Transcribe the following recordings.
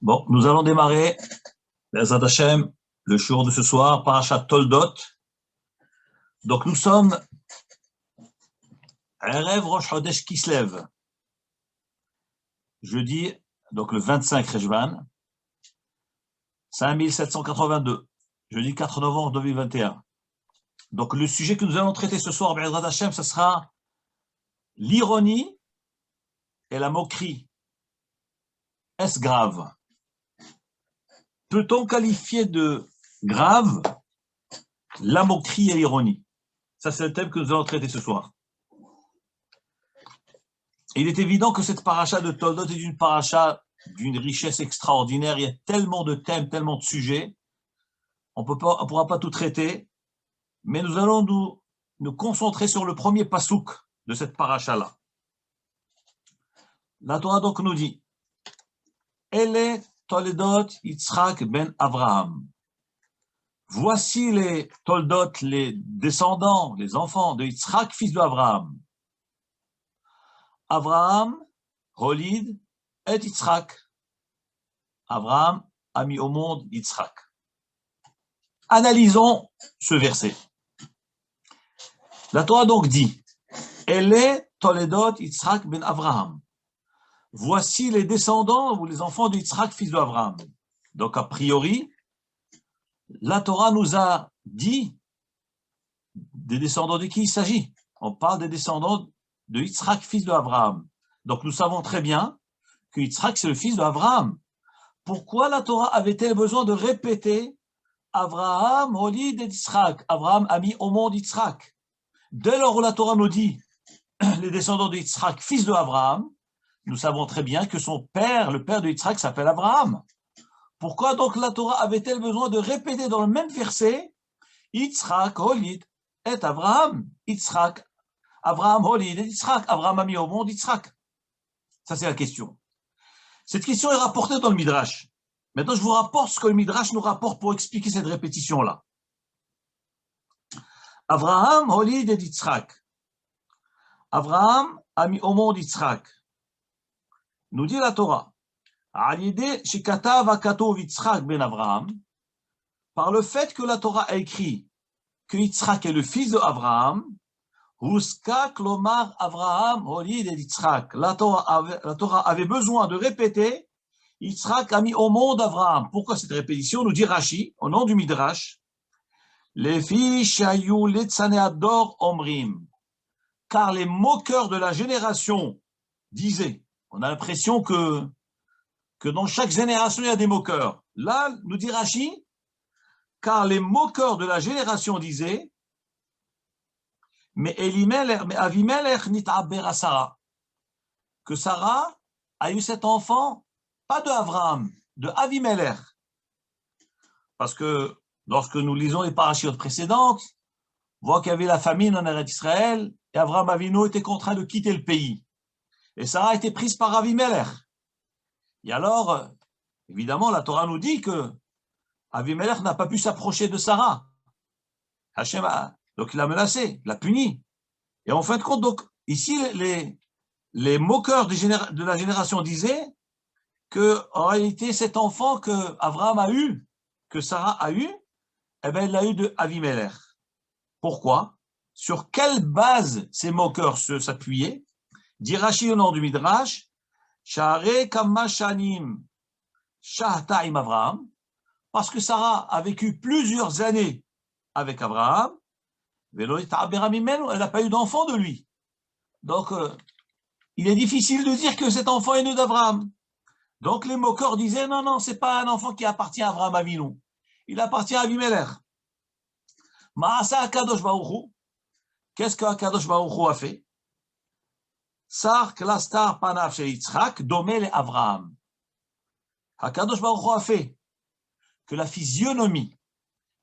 Bon, nous allons démarrer, Be'ezrat Hashem, le jour de ce soir, Parashat Toldot. Donc nous sommes Erev Rosh Chodesh Kislev, jeudi, donc le 25 Rejvan, 5782, jeudi 4 novembre 2021. Donc le sujet que nous allons traiter ce soir, Be'ezrat Hashem, ce sera l'ironie et la moquerie. Est-ce grave? Peut-on qualifier de grave la moquerie et l'ironie? Ça, c'est le thème que nous allons traiter ce soir. Il est évident que cette paracha de Toldot est une paracha d'une richesse extraordinaire. Il y a tellement de thèmes, tellement de sujets. On ne pourra pas tout traiter, mais nous allons nous concentrer sur le premier pasouk de cette paracha-là. La Torah donc nous dit « Ele Toledot Yitzhak ben Avraham » Voici les Toldot, les descendants, les enfants de Yitzhak, fils de Avraham. Avraham, Holid, et Yitzhak. Avraham a mis au monde Yitzhak. Analysons ce verset. La Torah donc dit Ele Toledot Yitzhak ben Avraham. Voici les descendants ou les enfants de Yitzhak, fils de Avraham. Donc, a priori, la Torah nous a dit des descendants de qui il s'agit. On parle des descendants de Yitzhak, fils de Avraham. Donc, nous savons très bien que Yitzhak, c'est le fils de Avraham. Pourquoi la Torah avait-elle besoin de répéter Avraham, Holid et Yitzhak? Avraham a mis au monde Yitzhak. Dès lors où la Torah nous dit les descendants de Yitzhak, fils de Avraham, nous savons très bien que son père, le père de Yitzhak, s'appelle Avraham. Pourquoi donc la Torah avait-elle besoin de répéter dans le même verset Yitzhak, Holid et Avraham? Yitzhak, Avraham, Holid et Yitzhak. Avraham a mis au monde Yitzhak. Ça, c'est la question. Cette question est rapportée dans le Midrash. Maintenant, je vous rapporte ce que le Midrash nous rapporte pour expliquer cette répétition-là. Avraham, Holid et Yitzhak. Avraham a mis au monde Yitzhak. Nous dit la Torah. Par le fait que la Torah a écrit que Yitzhak est le fils de Avraham, la Torah avait besoin de répéter Yitzhak a mis au monde Avraham. Pourquoi cette répétition? Nous dit Rashi, au nom du Midrash, car les moqueurs de la génération disaient, on a l'impression que dans chaque génération, il y a des moqueurs. Là, nous dit Rashi, car les moqueurs de la génération disaient, mais Avimelech nit'aber à Sarah, que Sarah a eu cet enfant, pas de Avraham, de Avimelech. Parce que lorsque nous lisons les parachutes précédentes, on voit qu'il y avait la famine en Eretz Israël, et Avraham Avinu était contraint de quitter le pays. Et Sarah a été prise par Avimelech. Et alors, évidemment, la Torah nous dit que Avimelech n'a pas pu s'approcher de Sarah. Donc il l'a menacé, il l'a puni. Et en fin de compte, donc, ici, les moqueurs de la génération disaient qu'en réalité, cet enfant que Abraham a eu, que Sarah a eu, eh bien, il l'a eu de Avimelech. Pourquoi? Sur quelle base ces moqueurs s'appuyaient? Dit Rashi au nom du Midrash, Share Kamashanim Shahta im Avraham, parce que Sarah a vécu plusieurs années avec Avraham, elle n'a pas eu d'enfant de lui. Donc, il est difficile de dire que cet enfant est né d'Avraham. Donc, les moqueurs disaient, non, ce n'est pas un enfant qui appartient à Avraham Avinu. Il appartient à Avimelech. Ma'asa Akadosh Baruch Hu. Qu'est-ce qu'Akadosh Baruch Hu a fait? Sar Klastar Panav chez Yitzhak, Domé le Avraham. Akadosh Baruch Hu a fait que la physionomie,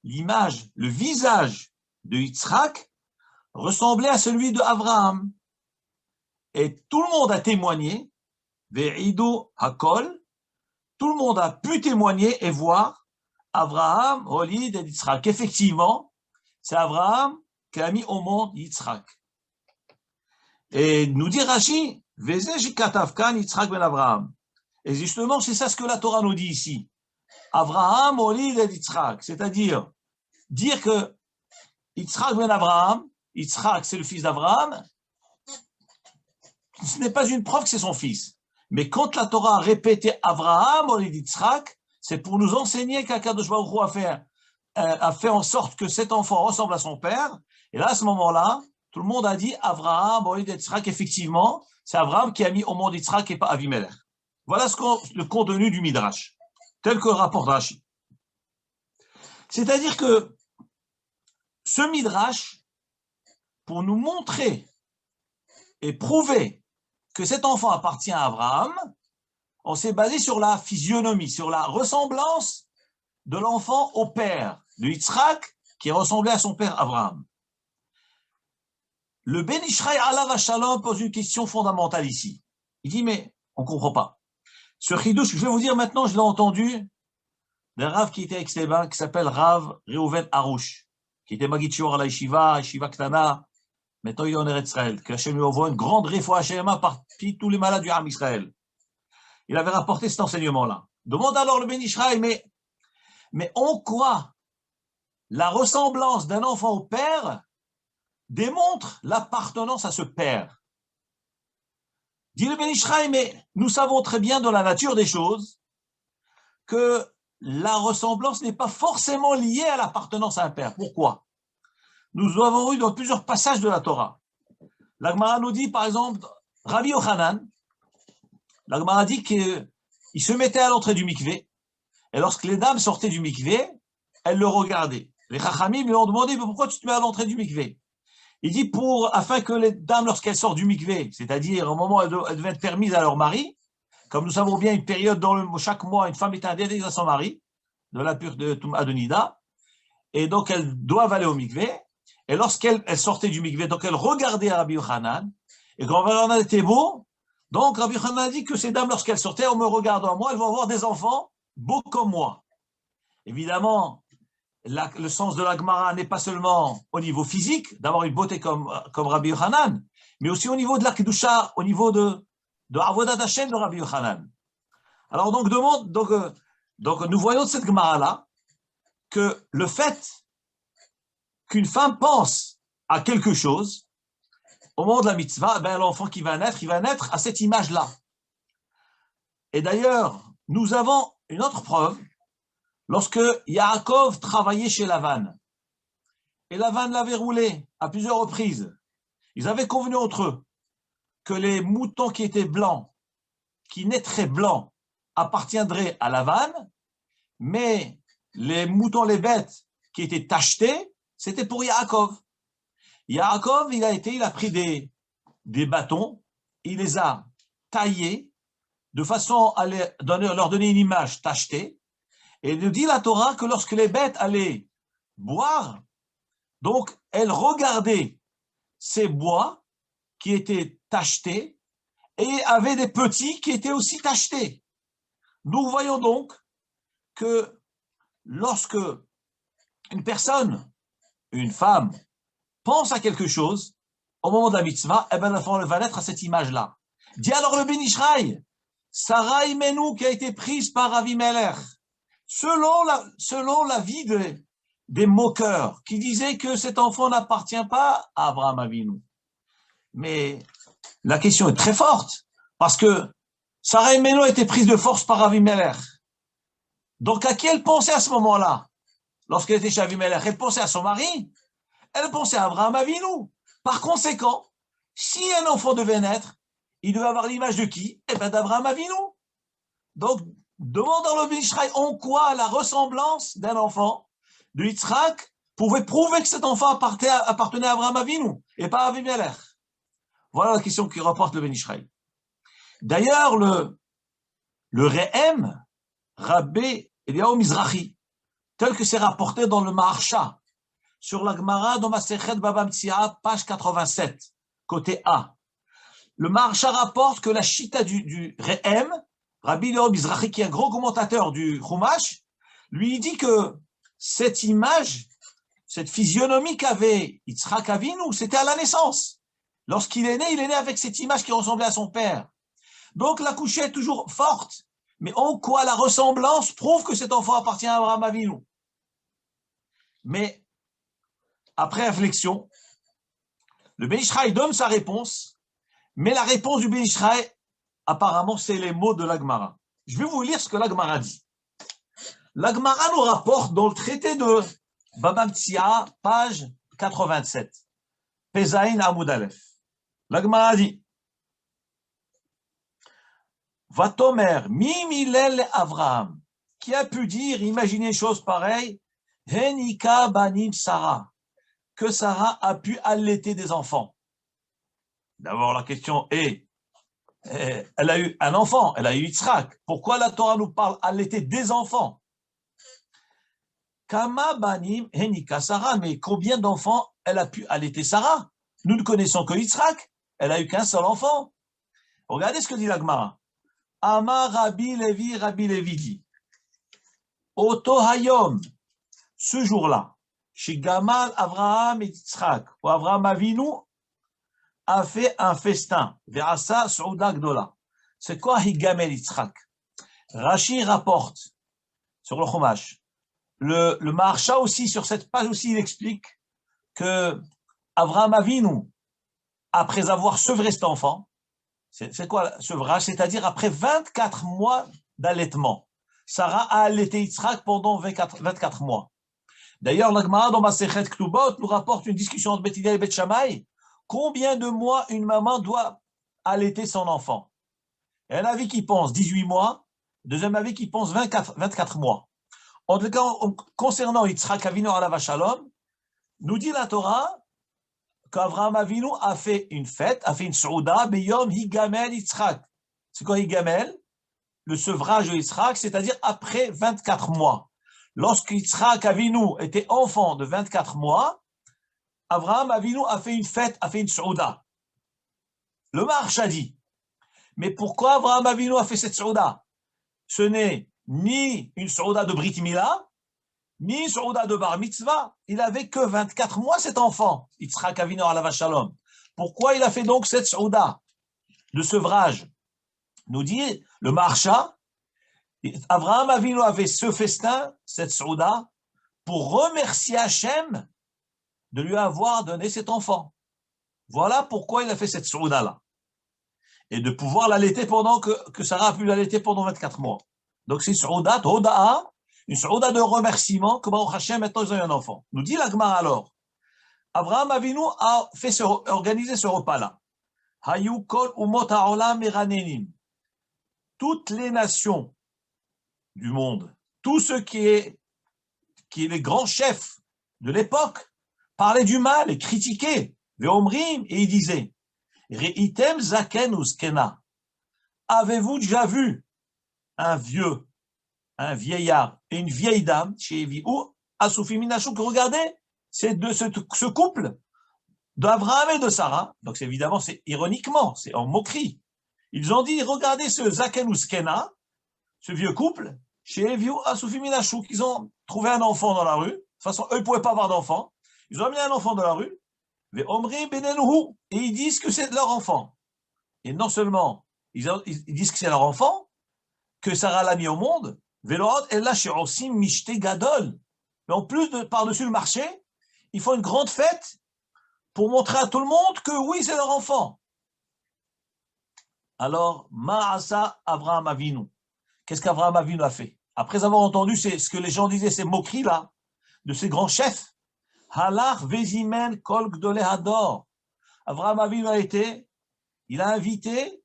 l'image, le visage de Yitzhak ressemblait à celui de Avraham. Et tout le monde a témoigné, Ve'idu Hakol, tout le monde a pu témoigner et voir Avraham, Holid et Yitzhak. Effectivement, c'est Avraham qui a mis au monde Yitzhak. Et nous dit Rashi, Vezeh Shikatavkan Yitzhak ben Avraham. Et justement, c'est ça ce que la Torah nous dit ici. Abraham, Olid et Yitzhak. C'est-à-dire, dire que Yitzhak ben Abraham, Yitzhak c'est le fils d'Abraham, ce n'est pas une preuve que c'est son fils. Mais quand la Torah a répété Abraham, Olid Yitzhak, c'est pour nous enseigner qu'Akadosh Baruch Hu a fait en sorte que cet enfant ressemble à son père. Et là, à ce moment-là, tout le monde a dit Abraham, Olid Yitzhak, effectivement, c'est Abraham qui a mis au monde Yitzhak et pas Avimelech. Voilà le contenu du Midrash, tel que rapporte Rashi. C'est-à-dire que ce Midrash, pour nous montrer et prouver que cet enfant appartient à Abraham, on s'est basé sur la physionomie, sur la ressemblance de l'enfant au père, de Yitzhak, qui ressemblait à son père Abraham. Le Ben Ishraï Alav Shalom pose une question fondamentale ici. Il dit, mais on ne comprend pas. Ce chidouche, je vais vous dire maintenant, je l'ai entendu d'un Rav qui était ex-Léban, qui s'appelle Rav Reuven Harouche, qui était Magid Shiur à la Yeshiva Ktana. Maintenant, il est en Eretz Israël, que Hachem lui envoie une grande réfoua Hachem parmi tous les malades du Ham Israël. Il avait rapporté cet enseignement-là. Demande alors le Ben Ishraï, mais en quoi la ressemblance d'un enfant au père démontre l'appartenance à ce père? Dit le Ben Ishraï, mais nous savons très bien dans la nature des choses que la ressemblance n'est pas forcément liée à l'appartenance à un père. Pourquoi? Nous avons eu dans plusieurs passages de la Torah. La Gemara nous dit, par exemple, Rabbi Yochanan, la Gemara dit qu'il se mettait à l'entrée du mikvé, et lorsque les dames sortaient du mikvé, elles le regardaient. Les Chachamim lui ont demandé, mais pourquoi tu te mets à l'entrée du mikvé? Il dit, afin que les dames, lorsqu'elles sortent du mikvé, c'est-à-dire au moment où elles devaient être permises à leur mari, comme nous savons bien, une période dans chaque mois, une femme est interdite à son mari, de la pure de Touma de Nida, et donc elles doivent aller au mikvé, et lorsqu'elles sortaient du mikvé, donc elles regardaient Rabbi Yochanan, et quand Rabbi Yochanan était beau, donc Rabbi Yochanan a dit que ces dames, lorsqu'elles sortaient, en me regardant moi, elles vont avoir des enfants beaux comme moi. Évidemment, le sens de la Gemara n'est pas seulement au niveau physique, d'avoir une beauté comme Rabbi Yochanan, mais aussi au niveau de la Kedusha, au niveau de Avodat Hashem de Rabbi Yochanan. Alors donc nous voyons de cette Gemara-là que le fait qu'une femme pense à quelque chose, au moment de la mitzvah, ben, l'enfant qui va naître, il va naître à cette image-là. Et d'ailleurs, nous avons une autre preuve, lorsque Yaakov travaillait chez Lavan, et Lavan l'avait roulé à plusieurs reprises, ils avaient convenu entre eux que les moutons qui étaient blancs, qui naîtraient blancs, appartiendraient à Lavan, mais les moutons, les bêtes qui étaient tachetés, c'était pour Yaakov. Yaakov, il a pris des bâtons, il les a taillés de façon à leur donner une image tachetée. Et il nous dit la Torah que lorsque les bêtes allaient boire, donc elles regardaient ces bois qui étaient tachetés et avaient des petits qui étaient aussi tachetés. Nous voyons donc que lorsque une personne, une femme, pense à quelque chose, au moment de la mitzvah, eh ben l'enfant va naître à cette image-là. Dit alors le Ben Ishraï, Sarah Imenu qui a été prise par Avimelech, selon l'avis des moqueurs, qui disaient que cet enfant n'appartient pas à Abraham Avinu. Mais la question est très forte, parce que Sarah Imenu a été prise de force par Avimelech. Donc à qui elle pensait à ce moment-là? Lorsqu'elle était chez Avimelech, elle pensait à son mari, elle pensait à Abraham Avinu. Par conséquent, si un enfant devait naître, il devait avoir l'image de qui? Eh bien d'Abraham Avinu. Donc, demandons le Ben Ishraï en quoi la ressemblance d'un enfant de Yitzhak pouvait prouver que cet enfant appartenait à Abraham Avinu et pas à Avimelech. Voilà la question qui rapporte le Ben Ishraï. D'ailleurs, le Rehem, Rabbi Eliyahu Mizrahi, tel que c'est rapporté dans le Maharsha, sur la Gemara dans Masechet Baba Metzia, page 87, côté A. Le Maharsha rapporte que la chita du Rehem, Rabbi Eliyahu Mizrahi, qui est un gros commentateur du Chumash, lui dit que cette image, cette physionomie qu'avait Yitzhak Avinu, c'était à la naissance. Lorsqu'il est né avec cette image qui ressemblait à son père. Donc la couchée est toujours forte Mais en quoi la ressemblance prouve que cet enfant appartient à Abraham Avinu? Mais après réflexion, le Ben Ishraï donne sa réponse, mais la réponse du Ben Ishraï, apparemment, c'est les mots de l'Agmara. Je vais vous lire ce que l'Agmara dit. L'Agmara nous rapporte dans le traité de Baba Metzia, page 87, Pezaïn Amoud Aleph. L'Agmara dit Vatomer, Mimilel Avraham, qui a pu dire, imaginer une chose pareille, Henika Banim Sarah, que Sarah a pu allaiter des enfants. D'abord, la question est, elle a eu un enfant, elle a eu Yitzhak. Pourquoi la Torah nous parle allaiter des enfants? Kama Banim Henika Sarah, mais combien d'enfants elle a pu allaiter Sarah? Nous ne connaissons que Yitzhak, elle a eu qu'un seul enfant. Regardez ce que dit la Gemara. Amar Rabbi Levi dit, Oto Hayom, ce jour-là, chez Gamal Avraham et Yitzhak, où Avraham Avinu a fait un festin, Ve'asa Souda Gdola. C'est quoi Higamel Yitzhak? Rashi rapporte sur le Chumash. Le Maharsha aussi, sur cette page aussi, il explique que Avraham Avinu, après avoir sevré cet enfant, c'est quoi le sevrage? C'est-à-dire après 24 mois d'allaitement. Sarah a allaité Yitzhak pendant 24 mois. D'ailleurs, l'Agmara dans Masechet Ktubot nous rapporte une discussion entre Bet Hillel et Bet Shammai. Combien de mois une maman doit allaiter son enfant? Et un avis qui pense 18 mois, deuxième avis qui pense 24 mois. En tout cas, concernant Yitzhak Avinu alav shalom, nous dit la Torah qu'Avraham Avinu a fait une fête, a fait une souda, beyom higamel Yitzhak. C'est quoi higamel? Le sevrage de Yitzhak, c'est-à-dire après 24 mois. Lorsque Yitzhak Avinu était enfant de 24 mois, Avraham Avinu a fait une fête, a fait une souda. Le Maharsha dit, mais pourquoi Avraham Avinu a fait cette souda? Ce n'est ni une souda de Brit Mila, ni une souda de Bar Mitzvah. Il n'avait que 24 mois, cet enfant, Yitzhak Avinu alav shalom. Pourquoi il a fait donc cette souda de sevrage? Nous dit le Maharsha, Avraham Avinu avait ce festin, cette souda, pour remercier Hachem de lui avoir donné cet enfant. Voilà pourquoi il a fait cette souda-là. Et de pouvoir l'allaiter pendant que Sarah a pu l'allaiter pendant 24 mois. Donc c'est une souda, Toda'a, une souda de remerciement que Baruch Hashem, maintenant ils ont eu un enfant. Nous dit la Gemara alors, Avraham Avinu a fait organiser ce repas-là. Hayu kol umot ha'olam meranenim. Toutes les nations du monde, tous ceux qui est les grands chefs de l'époque, parlaient du mal et critiquaient, ve'omrim, et ils disaient, Reitem zaken uskena. Avez-vous déjà vu un vieux, un vieillard et une vieille dame chez Evi ou Asoufi Minachou, que regardez, c'est de ce couple d'Abraham et de Sarah. Donc évidemment, c'est ironiquement, c'est en moquerie. Ils ont dit, regardez ce zaken uskena, ce vieux couple, chez Evi ou Asoufi Minachou, qu'ils ont trouvé un enfant dans la rue. De toute façon, eux ne pouvaient pas avoir d'enfant. Ils ont amené un enfant dans la rue. Et ils disent que c'est leur enfant. Et non seulement ils disent que c'est leur enfant, que Sarah l'a mis au monde, mais en plus, par-dessus le marché, ils font une grande fête pour montrer à tout le monde que oui, c'est leur enfant. Alors, Ma'asa Avraham Avinu. Qu'est-ce qu'Avraham Avinu a fait? Après avoir entendu ce que les gens disaient, ces moqueries-là, de ces grands chefs, Halach Vezimen Kol Gdolei Hador. Avraham Avinu il a invité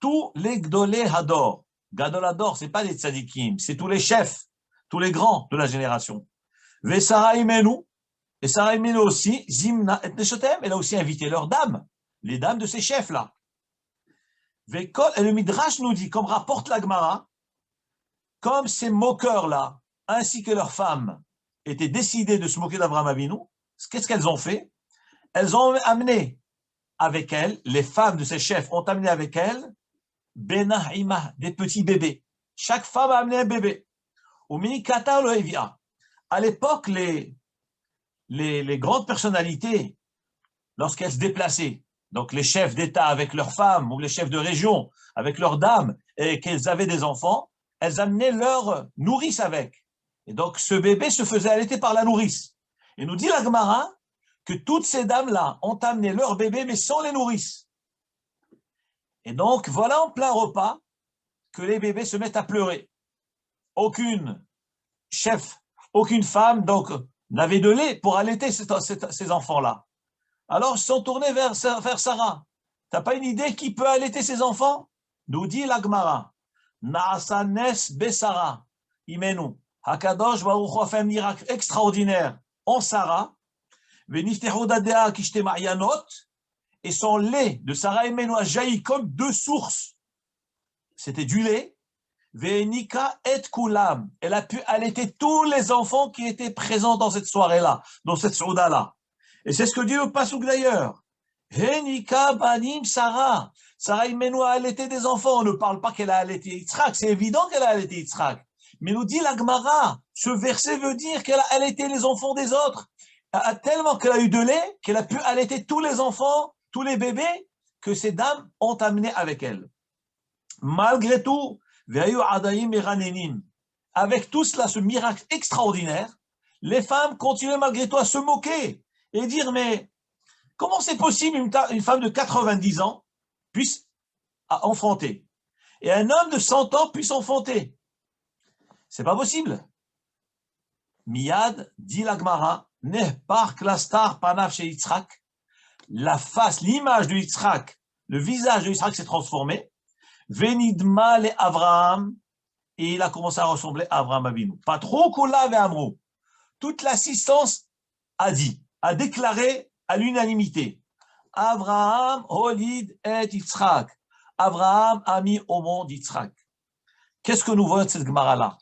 tous les Gdolei Hador. Gadol Hador, ce n'est pas les tzadikim, c'est tous les chefs, tous les grands de la génération. Ve Sarah Imenu, et Sarah Imenu aussi, Zimna et Neshotem, elle a aussi invité leurs dames, les dames de ces chefs-là. Ve Kol, et le Midrash nous dit, comme rapporte la Gemara, comme ces moqueurs-là, ainsi que leurs femmes, étaient décidées de se moquer d'Avraham Avinu, qu'est-ce qu'elles ont fait? Elles ont amené avec elles, les femmes de ces chefs ont amené avec elles Benahima, des petits bébés. Chaque femme a amené un bébé. Au Minikata le Evia. À l'époque, les grandes personnalités, lorsqu'elles se déplaçaient, donc les chefs d'État avec leurs femmes ou les chefs de région avec leurs dames, et qu'elles avaient des enfants, elles amenaient leur nourrice avec. Et donc, ce bébé se faisait allaiter par la nourrice. Et nous dit la Gemara que toutes ces dames-là ont amené leur bébé, mais sans les nourrices. Et donc, voilà en plein repas que les bébés se mettent à pleurer. Aucune chef, aucune femme, donc, n'avait de lait pour allaiter ces enfants-là. Alors, ils se sont tournés vers Sarah. Tu n'as pas une idée qui peut allaiter ses enfants? Nous dit la Gemara. Naasa nes besara. Imenu. Hakadosh Baruch Hu a fait un miracle extraordinaire en Sarah. Veniftehu dadea kishte ma'yanot. Et son lait de Sarah Imenu a jailli comme deux sources. C'était du lait. Venika et kulam. Elle a pu allaiter tous les enfants qui étaient présents dans cette soirée-là, dans cette souda-là. Et c'est ce que dit le Passouk d'ailleurs. Venika banim Sarah. Sarah Imenu a allaité des enfants. On ne parle pas qu'elle a allaité Yitzhak. C'est évident qu'elle a allaité Yitzhak. Mais nous dit la Gemara, ce verset veut dire qu'elle a allaité les enfants des autres. Tellement qu'elle a eu de lait, qu'elle a pu allaiter tous les enfants, tous les bébés que ces dames ont amené avec elle. Malgré tout, avec tout cela, ce miracle extraordinaire, les femmes continuaient malgré tout à se moquer et dire, mais comment c'est possible une femme de 90 ans puisse enfanter et un homme de 100 ans puisse enfanter? C'est pas possible. Miyad, dit la Gemara, Nehpar klastar panav chez Yitzhak, la face, l'image de Yitzhak, le visage de Yitzhak s'est transformé. Venidma le Avraham, et il a commencé à ressembler à Avraham Avinu. Pas trop kula ve amrou. Toute l'assistance a dit, a déclaré à l'unanimité. Avraham holid et Yitzhak. Avraham a mis au monde Yitzhak. Qu'est-ce que nous voyons de cette Gemara-là?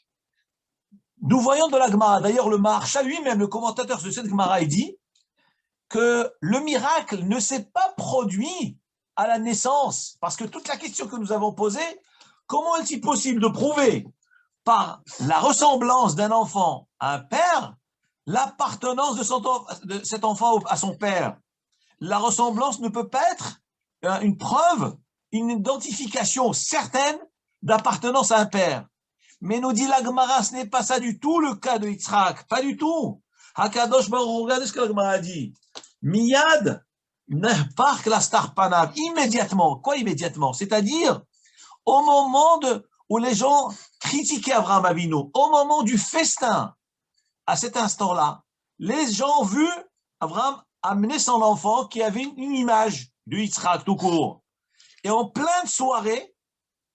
Nous voyons de la Gemara, d'ailleurs le Maharsha lui-même, le commentateur de cette Gemara, il dit que le miracle ne s'est pas produit à la naissance, parce que toute la question que nous avons posée, comment est-il possible de prouver par la ressemblance d'un enfant à un père l'appartenance de cet enfant à son père? La ressemblance ne peut pas être une preuve, une identification certaine d'appartenance à un père. Mais nous dit la Gemara, ce n'est pas ça du tout le cas de Yitzhak, pas du tout. Hakadosh Baruch Hu, regardez ce que la Gemara a dit. Miyad nehpar klastar panav, immédiatement. Quoi immédiatement? C'est-à-dire au moment où les gens critiquaient Avraham Avinu, au moment du festin, à cet instant-là, les gens ont vu Avraham amener son enfant qui avait une image de Yitzhak tout court. Et en pleine soirée,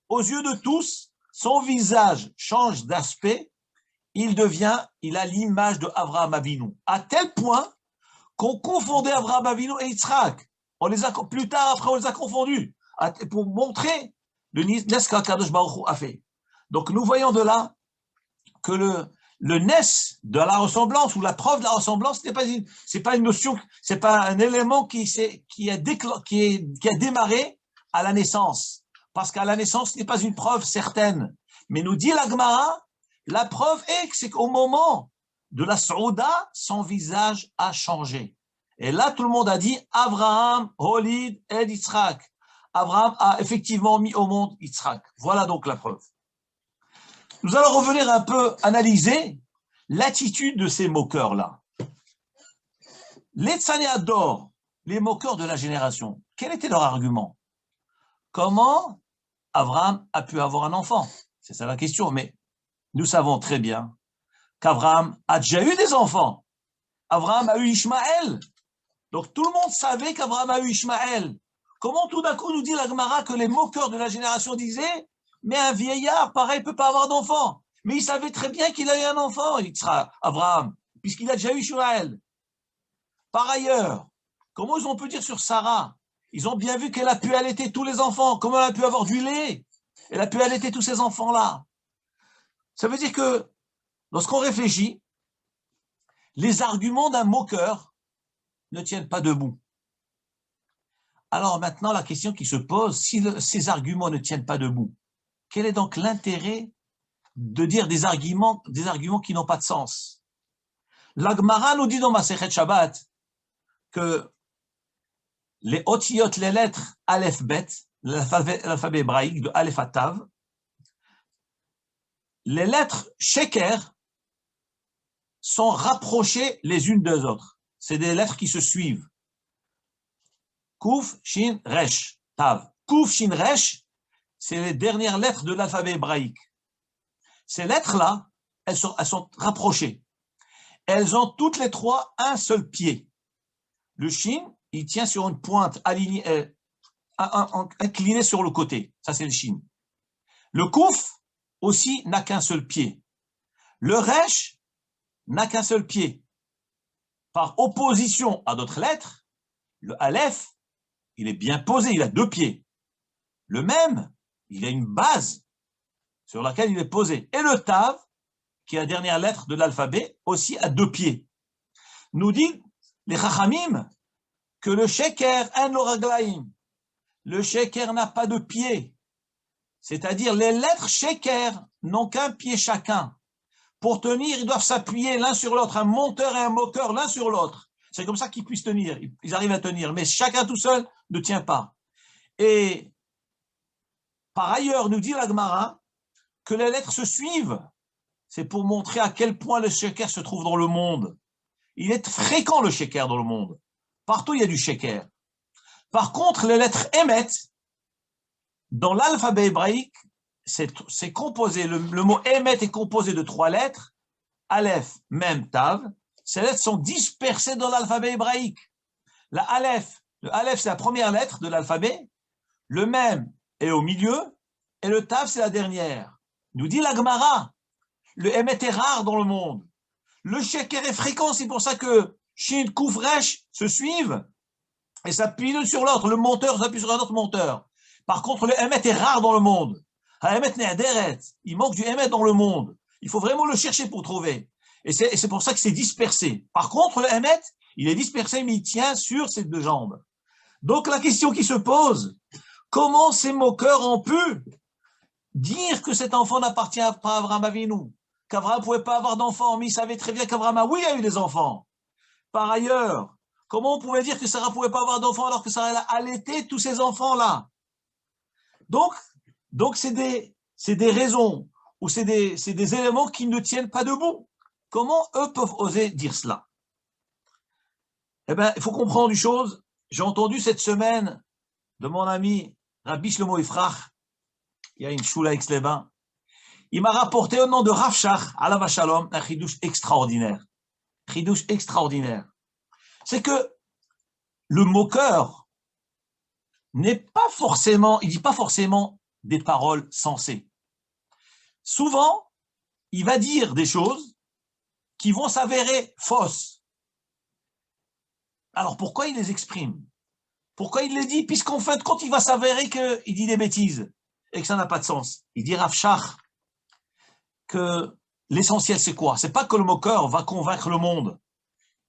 aux yeux de tous, son visage change d'aspect, il a l'image de Avraham Avinu, à tel point qu'on confondait Avraham Avinu et Yitzhak. Plus tard, après, on les a confondus, pour montrer ce qu'Akadosh Baruch Hu a fait. Donc, nous voyons de là que le nes de la ressemblance, ou la preuve de la ressemblance, c'est pas une notion, c'est pas un élément qui a démarré à la naissance. Parce qu'à la naissance, ce n'est pas une preuve certaine. Mais nous dit la Gemara, la preuve est que c'est qu'au moment de la Saouda, son visage a changé. Et là, tout le monde a dit, Avraham, Holid et Yitzhak. Avraham a effectivement mis au monde Yitzhak. Voilà donc la preuve. Nous allons revenir un peu analyser l'attitude de ces moqueurs-là. Les Tsanéador, les moqueurs de la génération, quel était leur argument? Comment Avraham a pu avoir un enfant? C'est ça la question, mais nous savons très bien qu'Avraham a déjà eu des enfants. Avraham a eu Ishmaël. Donc tout le monde savait qu'Avraham a eu Ishmaël. Comment tout d'un coup nous dit la Gemara que les moqueurs de la génération disaient mais un vieillard, pareil, ne peut pas avoir d'enfant. Mais il savait très bien qu'il a eu un enfant, Avraham, puisqu'il a déjà eu Ishmaël. Par ailleurs, comment on peut dire sur Sarah? Ils ont bien vu qu'elle a pu allaiter tous les enfants. Comment elle a pu avoir du lait? Elle a pu allaiter tous ces enfants-là. Ça veut dire que, lorsqu'on réfléchit, les arguments d'un moqueur ne tiennent pas debout. Alors maintenant, la question qui se pose, si ces arguments ne tiennent pas debout, quel est donc l'intérêt de dire des arguments qui n'ont pas de sens? La Gemara nous dit dans Masechet Shabbat que les otiyot, les lettres Aleph Bet, l'alphabet hébraïque de Aleph à Tav, les lettres sheker sont rapprochées les unes des autres. C'est des lettres qui se suivent. Kouf, Shin, Resh, Tav. Kouf, Shin, Resh, c'est les dernières lettres de l'alphabet hébraïque. Ces lettres-là, elles sont rapprochées. Elles ont toutes les trois un seul pied. Le Shin, il tient sur une pointe alignée, inclinée sur le côté. Ça, c'est le Shin. Le Kouf aussi n'a qu'un seul pied. Le Resh n'a qu'un seul pied. Par opposition à d'autres lettres, le Aleph, il est bien posé, il a deux pieds. Le Mem, il a une base sur laquelle il est posé. Et le Tav, qui est la dernière lettre de l'alphabet, aussi a deux pieds. Nous dit les Chachamim que le Sheker en lo raglaim, le Sheker n'a pas de pied. C'est-à-dire les lettres Sheker n'ont qu'un pied chacun. Pour tenir, ils doivent s'appuyer l'un sur l'autre, un monteur et un moqueur l'un sur l'autre. C'est comme ça qu'ils puissent tenir. Ils arrivent à tenir, mais chacun tout seul ne tient pas. Et par ailleurs, nous dit la Gemara que les lettres se suivent. C'est pour montrer à quel point le sheker se trouve dans le monde. Il est fréquent le sheker dans le monde. Partout il y a du sheker. Par contre, les lettres Emet, dans l'alphabet hébraïque, c'est composé, le mot Emet est composé de trois lettres, Aleph, Mem, Tav. Ces lettres sont dispersées dans l'alphabet hébraïque. Le Aleph, c'est la première lettre de l'alphabet, le Mem est au milieu, et le Tav, c'est la dernière. Nous dit la Gemara, le Emet est rare dans le monde. Le Sheker est fréquent, c'est pour ça que Shin, Kouf, Resh se suivent et s'appuient l'un sur l'autre. Le monteur s'appuie sur un autre monteur. Par contre, le Emet est rare dans le monde. Il manque du Emet dans le monde. Il faut vraiment le chercher pour trouver. Et c'est pour ça que c'est dispersé. Par contre, le Emet, il est dispersé, mais il tient sur ses deux jambes. Donc, la question qui se pose, comment ces moqueurs ont pu dire que cet enfant n'appartient pas à Abraham Avinu, qu'Abraham ne pouvait pas avoir d'enfants, mais il savait très bien qu'Abraham, oui, a eu des enfants. Par ailleurs, comment on pouvait dire que Sarah ne pouvait pas avoir d'enfants alors que Sarah a allaité tous ces enfants-là? Donc c'est des raisons ou c'est des éléments qui ne tiennent pas debout. Comment eux peuvent oser dire cela? Eh bien, il faut comprendre une chose. J'ai entendu cette semaine de mon ami Rabbi Shlomo Ifrach, il y a une choula Aix-les-Bains. Il m'a rapporté au nom de Rav Shach, alav shalom, un chidouche extraordinaire. Chidouche extraordinaire. C'est que le moqueur n'est pas forcément, il dit pas forcément des paroles sensées. Souvent, il va dire des choses qui vont s'avérer fausses. Alors pourquoi il les exprime? Pourquoi il les dit? Puisqu'en fait, quand il va s'avérer qu'il dit des bêtises et que ça n'a pas de sens, il dit Rav Shach que l'essentiel c'est quoi? C'est pas que le moqueur va convaincre le monde.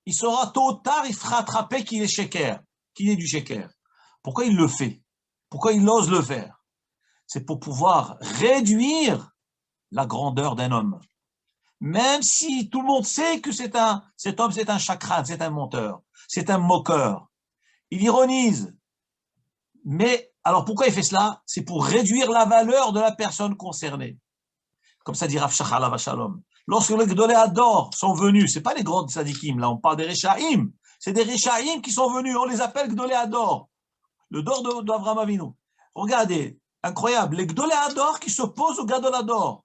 Il saura tôt ou tard, il fera attraper qu'il est sheker, qu'il est du sheker. Pourquoi il le fait? Pourquoi il ose le faire? C'est pour pouvoir réduire la grandeur d'un homme. Même si tout le monde sait que cet homme c'est un chakran, c'est un menteur, c'est un moqueur. Il ironise. Mais alors pourquoi il fait cela? C'est pour réduire la valeur de la personne concernée. Comme ça dit Rav Shach alav shalom. Lorsque les Gdolei Hador sont venus, ce n'est pas les grands tzadikim, là on parle des Rechaïm, c'est des Rechaïm qui sont venus, on les appelle Gdolei Hador, le dor d'Avraham Avinu. Regardez, incroyable, les Gdolei Hador qui s'opposent aux Gadol Hador.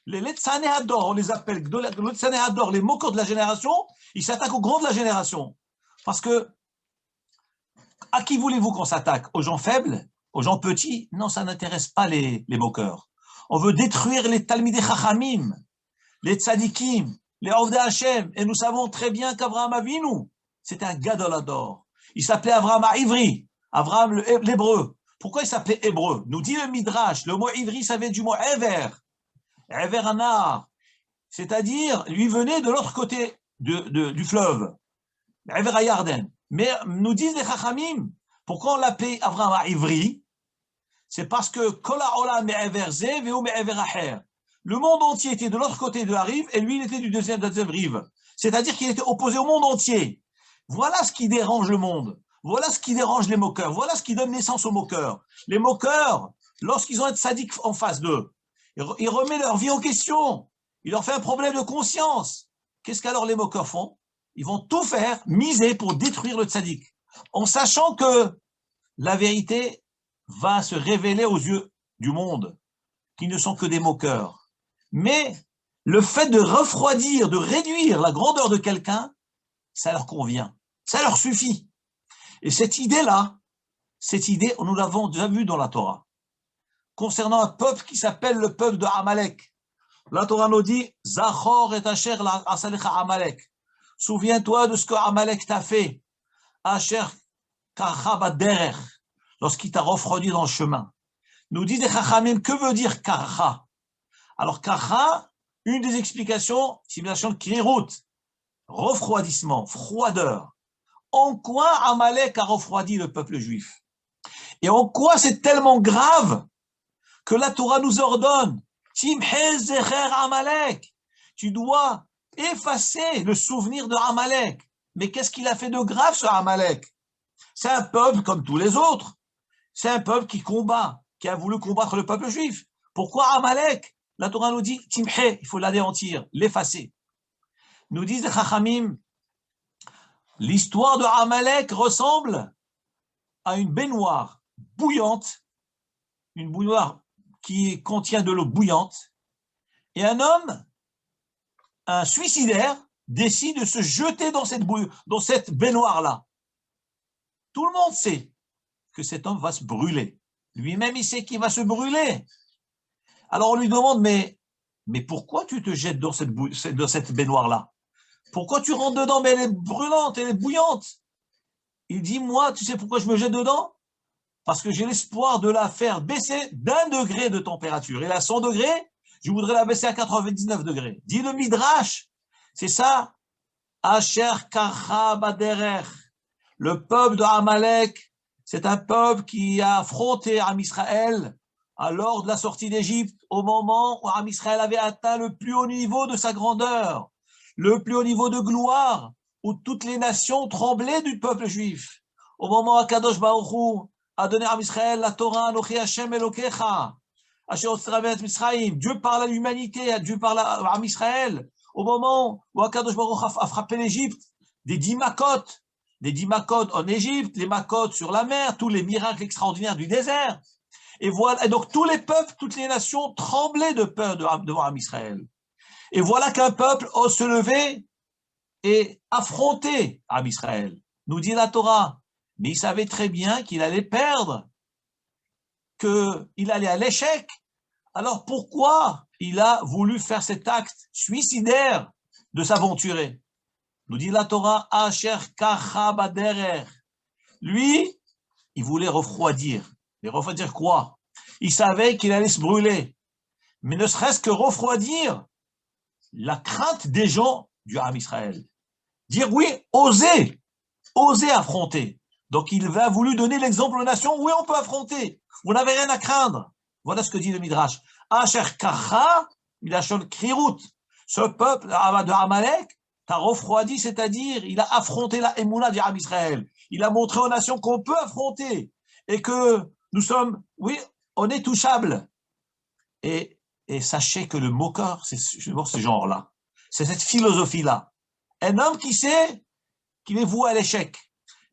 Les Letzanei Hador, on les appelle Letzanei Hador, les moqueurs de la génération, ils s'attaquent aux grands de la génération. Parce que, à qui voulez-vous qu'on s'attaque? Aux gens faibles? Aux gens petits? Non, ça n'intéresse pas les moqueurs. On veut détruire les Talmidei Chachamim, les tzadikim, les Ovdei Hashem, et nous savons très bien qu'Avraham Avinu, c'est un Gadol Hador. Il s'appelait Avraham Ivri, Avraham l'hébreu. Pourquoi il s'appelait hébreu? Nous dit le Midrash, le mot Ivri, ça vient du mot Ever, Ever Anar, c'est-à-dire, lui venait de l'autre côté du fleuve, Ever Ayarden. Mais nous disent les Chachamim, pourquoi on l'appelait Avraham Ivri? C'est parce que Kol ha'olam me'ever ze ve'hu me'ever acher. Le monde entier était de l'autre côté de la rive et lui, il était de la deuxième rive. C'est-à-dire qu'il était opposé au monde entier. Voilà ce qui dérange le monde. Voilà ce qui dérange les moqueurs. Voilà ce qui donne naissance aux moqueurs. Les moqueurs, lorsqu'ils ont un tzaddik en face d'eux, Il remet leur vie en question. Il leur fait un problème de conscience. Qu'est-ce qu'alors les moqueurs font? Ils vont tout faire, miser pour détruire le tzaddik, en sachant que la vérité va se révéler aux yeux du monde, qui ne sont que des moqueurs. Mais le fait de refroidir, de réduire la grandeur de quelqu'un, ça leur convient, ça leur suffit. Et cette idée-là, nous l'avons déjà vue dans la Torah, concernant un peuple qui s'appelle le peuple de Amalek. La Torah nous dit « Zachor et Asher asalecha Amalek » Souviens-toi de ce que Amalek t'a fait. Asher karcha baderech, lorsqu'il t'a refroidi dans le chemin. Nous dit des Chachamim, que veut dire karcha? Alors karcha, une des explications, simulation de kirut, refroidissement, froideur. En quoi Amalek a refroidi le peuple juif? Et en quoi c'est tellement grave que la Torah nous ordonne, Timhe zecher Amalek, tu dois effacer le souvenir de Amalek. Mais qu'est-ce qu'il a fait de grave, ce Amalek? C'est un peuple comme tous les autres. C'est un peuple qui combat, qui a voulu combattre le peuple juif. Pourquoi Amalek? La Torah nous dit, Timhe, il faut l'anéantir, l'effacer. Nous disent les Chachamim, l'histoire de Amalek ressemble à une baignoire bouillante, une baignoire qui contient de l'eau bouillante, et un homme, un suicidaire, décide de se jeter dans cette baignoire-là. Tout le monde sait que cet homme va se brûler. Lui-même, il sait qu'il va se brûler. Alors on lui demande, mais pourquoi tu te jettes dans cette baignoire-là? Pourquoi tu rentres dedans? Mais elle est brûlante, elle est bouillante. Il dit, moi, tu sais pourquoi je me jette dedans? Parce que j'ai l'espoir de la faire baisser d'1 degré de température. Et à 100 degrés, je voudrais la baisser à 99 degrés. Dit le Midrash, c'est ça. Asher karcha baderech. Le peuple de Amalek, c'est un peuple qui a affronté Am Israël lors de la sortie d'Égypte, au moment où Am Israël avait atteint le plus haut niveau de sa grandeur, le plus haut niveau de gloire, où toutes les nations tremblaient du peuple juif. Au moment où Kadosh Baruch Hu a donné à Israël la Torah, Anochi Hashem Elokecha, Asher Otzravet Mitzrayim. Dieu parle à l'humanité, Dieu parle à Israël. Au moment où Kadosh Baruch Hu a frappé l'Égypte, des 10 makot en Égypte, les makot sur la mer, tous les miracles extraordinaires du désert. Et voilà, et donc tous les peuples, toutes les nations tremblaient de peur devant Am Israël. Et voilà qu'un peuple ose se lever et affronter Am Israël. Nous dit la Torah. Mais il savait très bien qu'il allait perdre, qu'il allait à l'échec. Alors pourquoi il a voulu faire cet acte suicidaire de s'aventurer? Nous dit la Torah, Asher kacha baderer. Lui, il voulait refroidir. Mais refroidir quoi? Il savait qu'il allait se brûler. Mais ne serait-ce que refroidir la crainte des gens du Ham Israël. Dire oui, oser affronter. Donc il a voulu donner l'exemple aux nations, oui, on peut affronter. Vous n'avez rien à craindre. Voilà ce que dit le Midrash. Asher kacha, milachon kirut. Ce peuple de Amalek t'a refroidi, c'est-à-dire il a affronté la émouna du Ham Israël. Il a montré aux nations qu'on peut affronter et que nous sommes, oui, on est touchables. Et sachez que le moqueur, c'est ce genre-là. C'est cette philosophie-là. Un homme qui sait qu'il est voué à l'échec.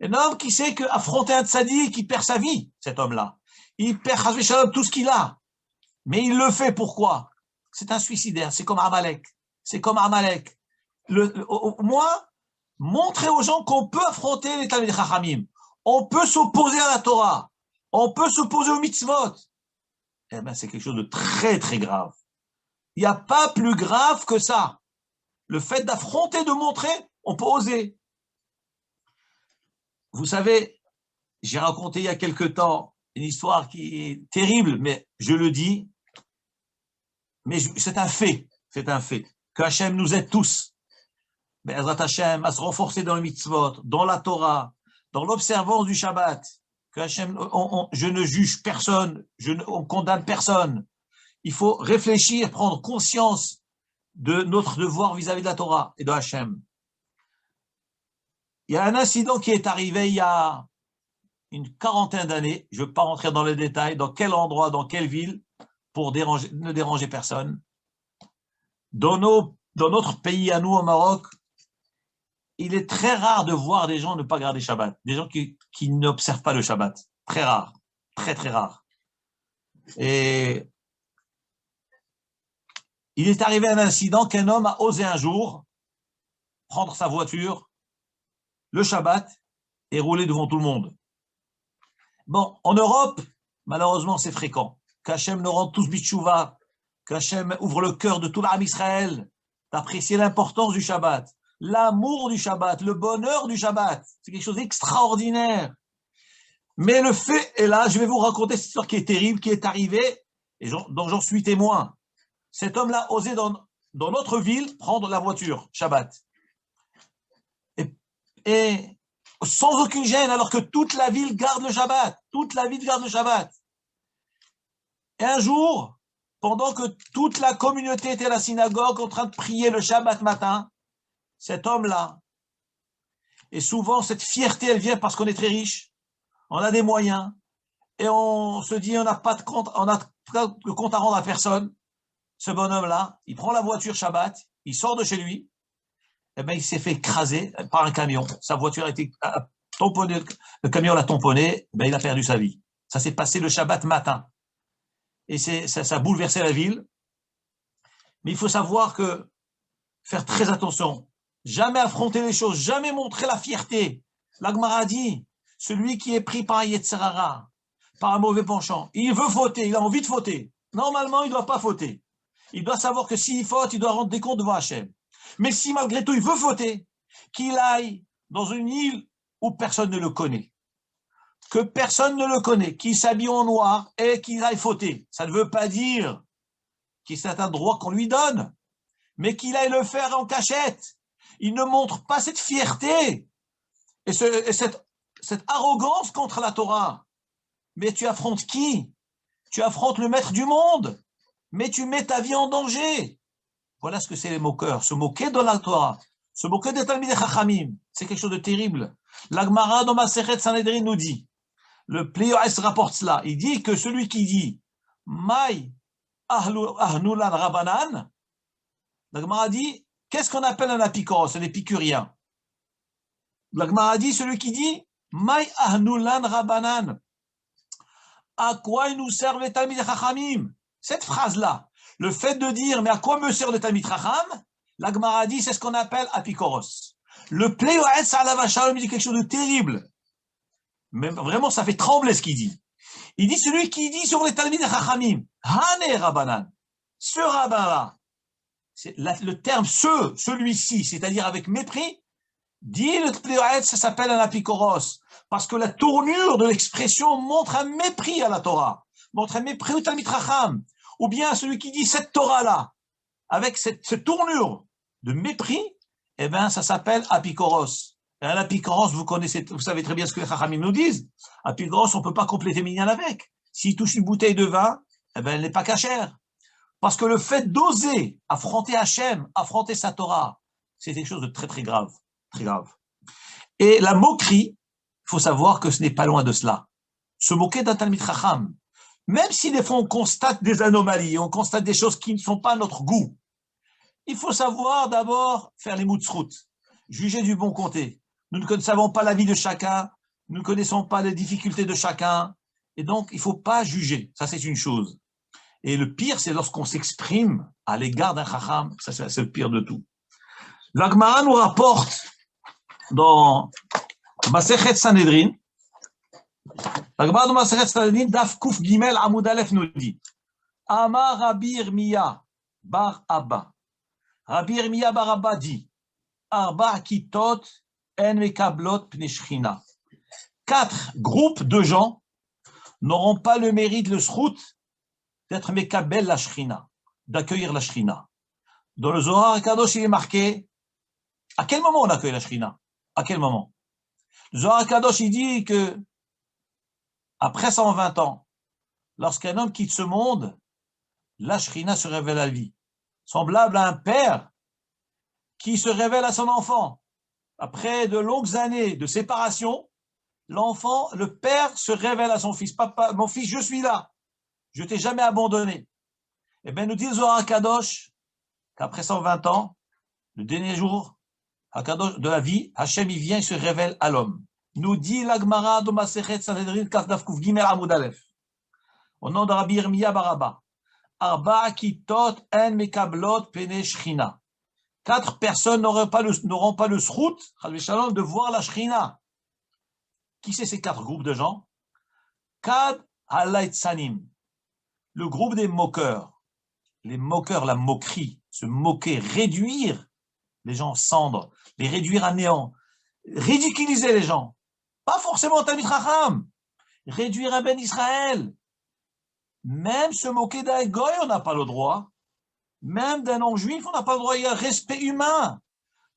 Un homme qui sait qu'affronter un tzaddik, qui perd sa vie, cet homme-là. Il perd tout ce qu'il a. Mais il le fait, pourquoi? C'est un suicidaire, c'est comme Amalek. C'est comme Amalek. Moi, montrer aux gens qu'on peut affronter les Talmidei Chachamim. On peut s'opposer à la Torah. On peut s'opposer aux mitzvot. Eh bien, c'est quelque chose de très, très grave. Il n'y a pas plus grave que ça. Le fait d'affronter, de montrer, on peut oser. Vous savez, j'ai raconté il y a quelque temps une histoire qui est terrible, mais je le dis, mais c'est un fait, que Hachem nous aide tous, Be'ezrat Hachem, à se renforcer dans le mitzvot, dans la Torah, dans l'observance du Shabbat, que Hachem, je ne juge personne, on condamne personne. Il faut réfléchir, prendre conscience de notre devoir vis-à-vis de la Torah et de Hachem. Il y a un incident qui est arrivé il y a une quarantaine d'années, je ne veux pas rentrer dans les détails, dans quel endroit, dans quelle ville, pour ne déranger personne. Dans notre pays, à nous, au Maroc, il est très rare de voir des gens ne pas garder Shabbat, des gens qui n'observent pas le Shabbat. Très rare, très très rare. Et il est arrivé un incident qu'un homme a osé un jour prendre sa voiture, le Shabbat, et rouler devant tout le monde. Bon, en Europe, malheureusement, c'est fréquent. Qu'Hachem nous rende tous bitchouva, qu'Hachem ouvre le cœur de tout l'âme Israël, d'apprécier l'importance du Shabbat, l'amour du Shabbat, le bonheur du Shabbat. C'est quelque chose d'extraordinaire. Mais le fait est là, je vais vous raconter cette histoire qui est terrible, qui est arrivée, et dont j'en suis témoin. Cet homme-là a osé dans notre ville prendre la voiture, Shabbat. Et sans aucune gêne, alors que toute la ville garde le Shabbat. Toute la ville garde le Shabbat. Et un jour, pendant que toute la communauté était à la synagogue en train de prier le Shabbat matin, cet homme-là, et souvent cette fierté, elle vient parce qu'on est très riche, on a des moyens, et on se dit on n'a pas de compte, on n'a de compte à rendre à personne. Ce bonhomme-là, il prend la voiture Shabbat, il sort de chez lui, et bien il s'est fait écraser par un camion. Sa voiture a été tamponnée, le camion l'a tamponné, ben il a perdu sa vie. Ça s'est passé le Shabbat matin. Et ça a bouleversé la ville. Mais il faut savoir que faire très attention, jamais affronter les choses, jamais montrer la fierté. La Gemara dit, celui qui est pris par un Yetzirara, par un mauvais penchant, il veut fauter, il a envie de fauter. Normalement, il ne doit pas fauter. Il doit savoir que s'il faute, il doit rendre des comptes devant Hachem. Mais si malgré tout il veut fauter, qu'il aille dans une île où personne ne le connaît, que personne ne le connaît, qu'il s'habille en noir et qu'il aille fauter. Ça ne veut pas dire qu'il c'est un droit qu'on lui donne, mais qu'il aille le faire en cachette. Il ne montre pas cette fierté et cette arrogance contre la Torah. Mais tu affrontes qui? Tu affrontes le maître du monde, mais tu mets ta vie en danger. Voilà ce que c'est les moqueurs, se moquer de la Torah, se moquer des Talmidei Chachamim, c'est quelque chose de terrible. La Gemara dans Masechet Sanhedrin nous dit, le Pléoès rapporte cela, il dit que celui qui dit Maï Ahnulan Rabanan, la Gemara dit, qu'est-ce qu'on appelle un apikoros, un épicurien? La Gemara dit, celui qui dit Maï Ahnulan Rabanan, à quoi il nous servent les Talmidei Chachamim? Cette phrase-là, le fait de dire, mais à quoi me sert le Talmid Chacham? La Gemara dit, c'est ce qu'on appelle apikoros. Le Pléoès Alav Shalom dit quelque chose de terrible. Mais vraiment, ça fait trembler ce qu'il dit. Il dit, celui qui dit sur les Talmidei Chachamim, Hane Rabbanan, ce rabbin-là, le terme celui-ci, c'est-à-dire avec mépris, dit le Pléoès, ça s'appelle un apikoros. Parce que la tournure de l'expression montre un mépris à la Torah, montre un mépris au Talmid Chacham. Ou bien celui qui dit cette Torah-là, avec cette tournure de mépris, eh bien, ça s'appelle apikoros. Et un apikoros, vous savez très bien ce que les Chachamim nous disent. Apikoros, on ne peut pas compléter minyan avec. S'il touche une bouteille de vin, eh bien, elle n'est pas cachère. Parce que le fait d'oser affronter Hachem, affronter sa Torah, c'est quelque chose de très, très grave. Très grave. Et la moquerie, il faut savoir que ce n'est pas loin de cela. Se moquer d'un Talmid Chacham, même si des fois on constate des anomalies, on constate des choses qui ne sont pas à notre goût, il faut savoir d'abord faire les moutzrout, juger du bon côté. Nous ne savons pas la vie de chacun, nous ne connaissons pas les difficultés de chacun, et donc il ne faut pas juger, ça c'est une chose. Et le pire, c'est lorsqu'on s'exprime à l'égard d'un chacham, ça c'est le pire de tout. La Gemara nous rapporte dans Masechet Sanhedrin, la Gemara de Masechet Sanhedrin, Daf Kuf Gimel Amud Aleph nous dit, Amar Rabbi Yirmiya bar Abba. Rabbi Yirmiya bar Abba dit, Arba kitot en mekablot pnei shchina. 4 groupes de gens n'auront pas le mérite, le srout, d'être mekabel la shchina, d'accueillir la shchina. Dans le Zohar Kadosh, il est marqué, à quel moment on accueille la shchina? À quel moment? Le Zohar Kadosh, il dit que après 120 ans, lorsqu'un homme quitte ce monde, la Shrina se révèle à lui, semblable à un père qui se révèle à son enfant. Après de longues années de séparation, le père se révèle à son fils. Papa, mon fils, je suis là. Je t'ai jamais abandonné. Eh bien, nous dit le Zohar Kadosh qu'après 120 ans, le dernier jour de la vie, Hachem il vient et se révèle à l'homme. Nous dit l'Agmara de Masechet Sanhedrin Kaf Kuf Gimel Amud Aleph. Au nom de Rabbi Yirmiya Baraba. Arba kitot en mekablot pene shchina. 4 personnes n'auront pas le srout, de voir la shchina. Qui c'est ces 4 groupes de gens? Kad halaitzanim. Le groupe des moqueurs. Les moqueurs, la moquerie, se moquer, réduire les gens en cendres, les réduire à néant, ridiculiser les gens. Pas forcément Talmid Chacham, réduire un Ben Israël. Même se moquer d'un goy, on n'a pas le droit. Même d'un non-juif, on n'a pas le droit. Il y a respect humain.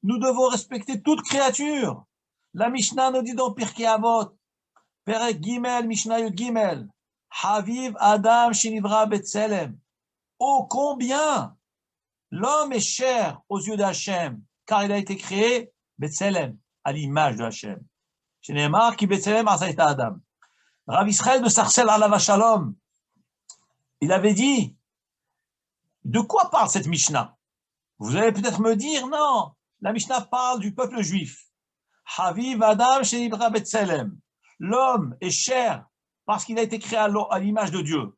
Nous devons respecter toute créature. La Mishnah nous dit dans Pirkei Avot, Perek Gimel, Mishnah Yud Gimel, Haviv Adam Shenivra Betzelem. Oh, combien l'homme est cher aux yeux d'Hachem, car il a été créé Betzelem, à l'image de Hachem. Shenemar ki Betzelem Azaita Adam. Rav Israël de Sarcel Alav Shalom, il avait dit, de quoi parle cette Mishnah? Vous allez peut-être me dire, non, la Mishnah parle du peuple juif. Haviv Adam Shenivra Betzelem. L'homme est cher parce qu'il a été créé à l'image de Dieu.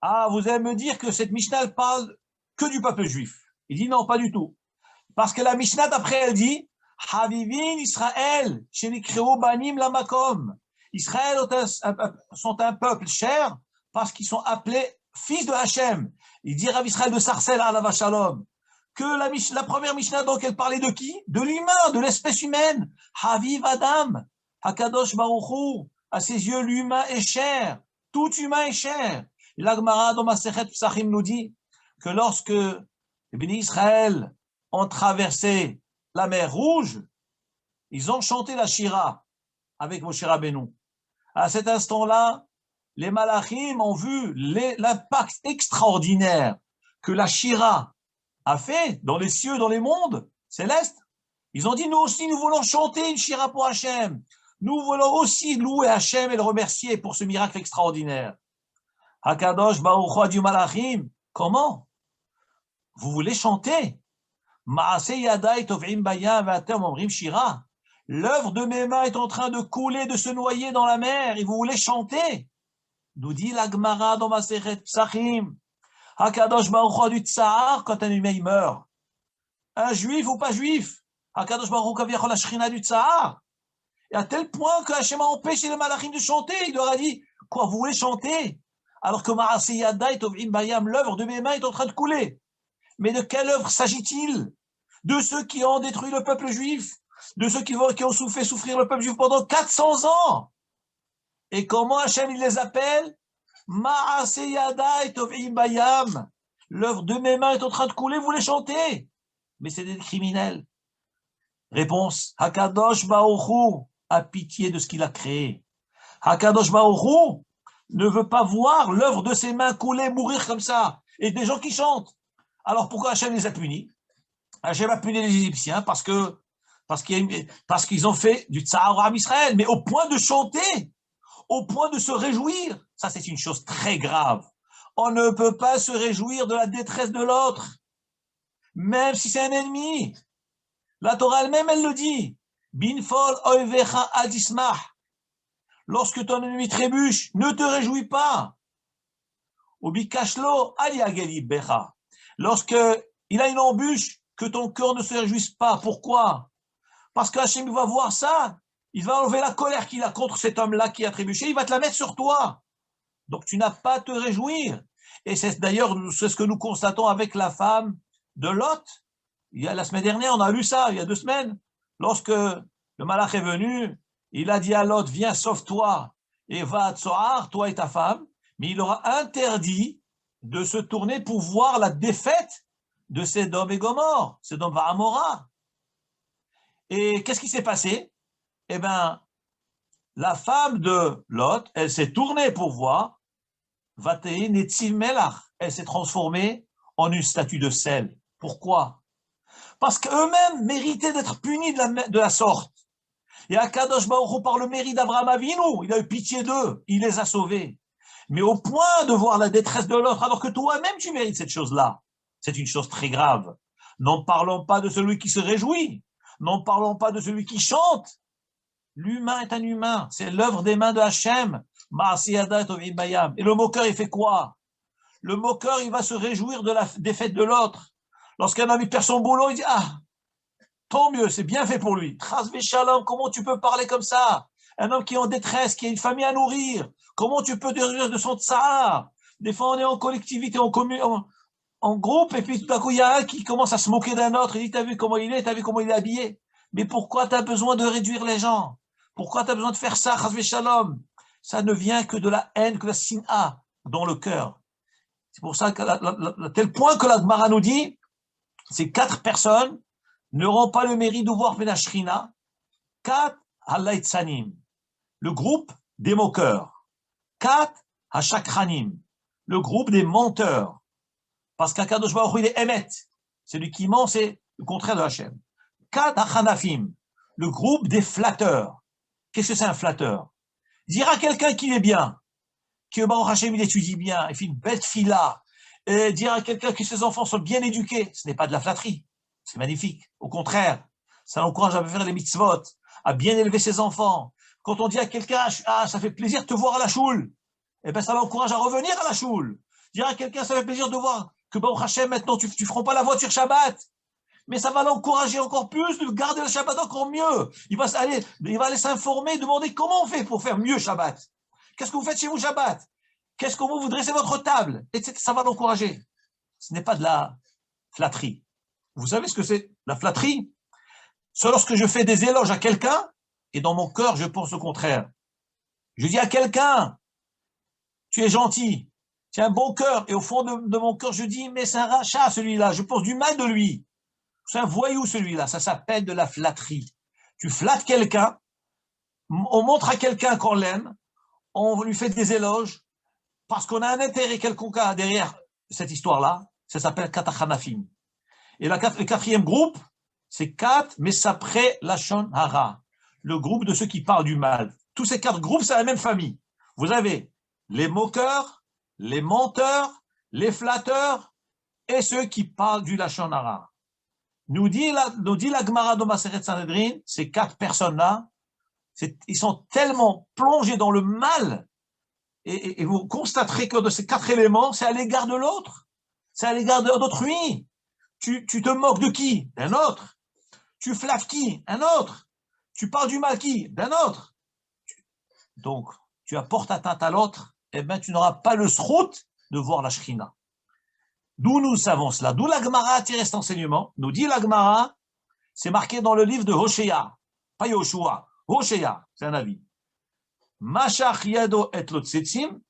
Ah, vous allez me dire que cette Mishnah elle parle que du peuple juif. Il dit non, pas du tout. Parce que la Mishnah d'après elle dit Havivin Israël, Shenikreu Banim Lamakom. Israël sont un peuple cher parce qu'ils sont appelés fils de Hachem. Il dit Rav Israël de Sarcel à la Shalom que la première Mishnah, donc, elle parlait de qui? De l'humain, de l'espèce humaine. Haviv Adam, Hakadosh Baruch Hu, à ses yeux, l'humain est cher. Tout humain est cher. Et l'Agmara dans Masechet Psachim nous dit que lorsque les bénis Israël ont traversé la mer Rouge, ils ont chanté la Shira avec Moshe Rabbeinu. À cet instant-là, les Malachim ont vu l'impact extraordinaire que la Shira a fait dans les cieux, dans les mondes célestes. Ils ont dit, nous aussi, nous voulons chanter une Shira pour Hachem. Nous voulons aussi louer Hachem et le remercier pour ce miracle extraordinaire. Hakadosh Baruch Hu du Malachim, comment? Vous voulez chanter? Ma'aseh yadai tov'im bayam v'atem omrim Shira. L'œuvre de mes mains est en train de couler, de se noyer dans la mer, et vous voulez chanter? Nous dit la Gemara dans Masechet Psachim. Hakadosh Baruch Hu du Tsahar, quand un humain meurt. Un juif ou pas juif, Hakadosh Baruch Hu kaviachol la Shrina du Tsahar. Et à tel point que Hachem a empêché les Malachim de chanter. Il leur a dit, quoi, vous voulez chanter? Alors que Ma'aseh yadai tov'im bayam, l'œuvre de mes mains est en train de couler. Mais de quelle œuvre s'agit-il? De ceux qui ont détruit le peuple juif, de ceux qui ont fait souffrir le peuple juif pendant 400 ans. Et comment Hachem il les appelle? Ma'aseh yadai tov'im bayam. L'œuvre de mes mains est en train de couler, vous les chantez. Mais c'est des criminels. Réponse, Hakadosh Baruch Hu a pitié de ce qu'il a créé. Hakadosh Baruch Hu ne veut pas voir l'œuvre de ses mains couler, mourir comme ça. Et des gens qui chantent. Alors pourquoi Hachem les a punis? Hachem a puni les Égyptiens parce qu'ils ont fait du Tsahar à Israël, mais au point de chanter, au point de se réjouir. Ça, c'est une chose très grave. On ne peut pas se réjouir de la détresse de l'autre, même si c'est un ennemi. La Torah elle-même, elle le dit. Binfol oivecha adismah. Lorsque ton ennemi trébuche, ne te réjouis pas. Ubikashlo aliageli becha. Lorsque il a une embûche, que ton cœur ne se réjouisse pas. Pourquoi? Parce que Hachem va voir ça. Il va enlever la colère qu'il a contre cet homme-là qui a trébuché. Il va te la mettre sur toi. Donc tu n'as pas à te réjouir. Et c'est d'ailleurs ce que nous constatons avec la femme de Lot. La semaine dernière, on a lu ça, il y a 2 semaines. Lorsque le malach est venu, il a dit à Lot, viens, sauve-toi et va à Tsoar, toi et ta femme. Mais il leur a interdit de se tourner pour voir la défaite de Sodome et Gomorrhe, Sodome et Amora. Et qu'est-ce qui s'est passé? Eh bien, la femme de Lot, elle s'est tournée pour voir, Vatei Netziv Melach, elle s'est transformée en une statue de sel. Pourquoi? Parce qu'eux-mêmes méritaient d'être punis de la sorte. Et Akadosh Baruch Hu, par le mérite d'Abraham Avinu, il a eu pitié d'eux, il les a sauvés. Mais au point de voir la détresse de l'autre, alors que toi-même tu mérites cette chose-là, c'est une chose très grave. N'en parlons pas de celui qui se réjouit, n'en parlons pas de celui qui chante. L'humain est un humain, c'est l'œuvre des mains de Hachem. Et le moqueur, il fait quoi? Le moqueur, il va se réjouir de la défaite de l'autre. Lorsqu'un ami perd son boulot, il dit, ah, tant mieux, c'est bien fait pour lui. Chas v'shalom, comment tu peux parler comme ça? Un homme qui est en détresse, qui a une famille à nourrir, comment tu peux te réjouir de son tsar? Des fois, on est en collectivité, en groupe, et puis tout à coup, il y a un qui commence à se moquer d'un autre. Il dit, t'as vu comment il est, t'as vu comment il est habillé? Mais pourquoi tu as besoin de réduire les gens? Pourquoi tu as besoin de faire ça, chas v'shalom? Ça ne vient que de la haine, que de la sin'a dans le cœur. C'est pour ça qu'à tel point que la Gemara nous dit, ces 4 personnes n'auront pas le mérite de voir Penashrina, 4 Halaitzanim, le groupe des moqueurs, 4 Hashakranim, le groupe des menteurs, parce qu'Akadosh Baruch Hu, il est Emet, celui qui ment, c'est le contraire de Hachem. 4 Hachanafim, le groupe des flatteurs. Qu'est-ce que c'est un flatteur? Dire à quelqu'un qu'il est bien, que Baruch Hashem, il étudie bien, il fait une belle fila, et dire à quelqu'un que ses enfants sont bien éduqués, ce n'est pas de la flatterie, c'est magnifique. Au contraire, ça l'encourage à faire les mitzvot, à bien élever ses enfants. Quand on dit à quelqu'un, ah, ça fait plaisir de te voir à la choule, eh ben, ça l'encourage à revenir à la choule. Dire à quelqu'un, ça fait plaisir de voir que Baruch Hashem, maintenant, tu ne feras pas la voiture Shabbat. Mais ça va l'encourager encore plus de garder le Shabbat encore mieux. Il va aller s'informer, demander comment on fait pour faire mieux Shabbat. Qu'est-ce que vous faites chez vous Shabbat? Qu'est-ce que vous dressez votre table? Etc. Ça va l'encourager. Ce n'est pas de la flatterie. Vous savez ce que c'est la flatterie? C'est lorsque je fais des éloges à quelqu'un et dans mon cœur, je pense au contraire. Je dis à quelqu'un, tu es gentil, tu as un bon cœur, et au fond de mon cœur, je dis, mais c'est un rachat celui-là, je pense du mal de lui. C'est un voyou celui-là, ça s'appelle de la flatterie. Tu flattes quelqu'un, on montre à quelqu'un qu'on l'aime, on lui fait des éloges, parce qu'on a un intérêt quelconque derrière cette histoire-là, ça s'appelle Katachanafim. Et le 4e groupe, c'est 4 Mesapré Lachon Hara, le groupe de ceux qui parlent du mal. Tous ces 4 groupes, c'est la même famille. Vous avez les moqueurs, les menteurs, les flatteurs et ceux qui parlent du Lachon Hara. Nous dit la Gemara de Maseret Sanhedrin, ces 4 personnes-là, ils sont tellement plongés dans le mal, et vous constaterez que de ces 4 éléments, c'est à l'égard de l'autre, c'est à l'égard d'autrui. Tu te moques de qui? D'un autre. Tu flattes qui? Un autre. Tu parles du mal qui? D'un autre. Donc, tu apportes atteinte à l'autre, eh bien, tu n'auras pas le srout de voir la Shrina. D'où nous savons cela? D'où la Gemara a tiré cet enseignement? Nous dit la Gemara, c'est marqué dans le livre de Hoshéa, pas Yoshua, Hoshéa, c'est un avis. Mashach yado et lotzetzim,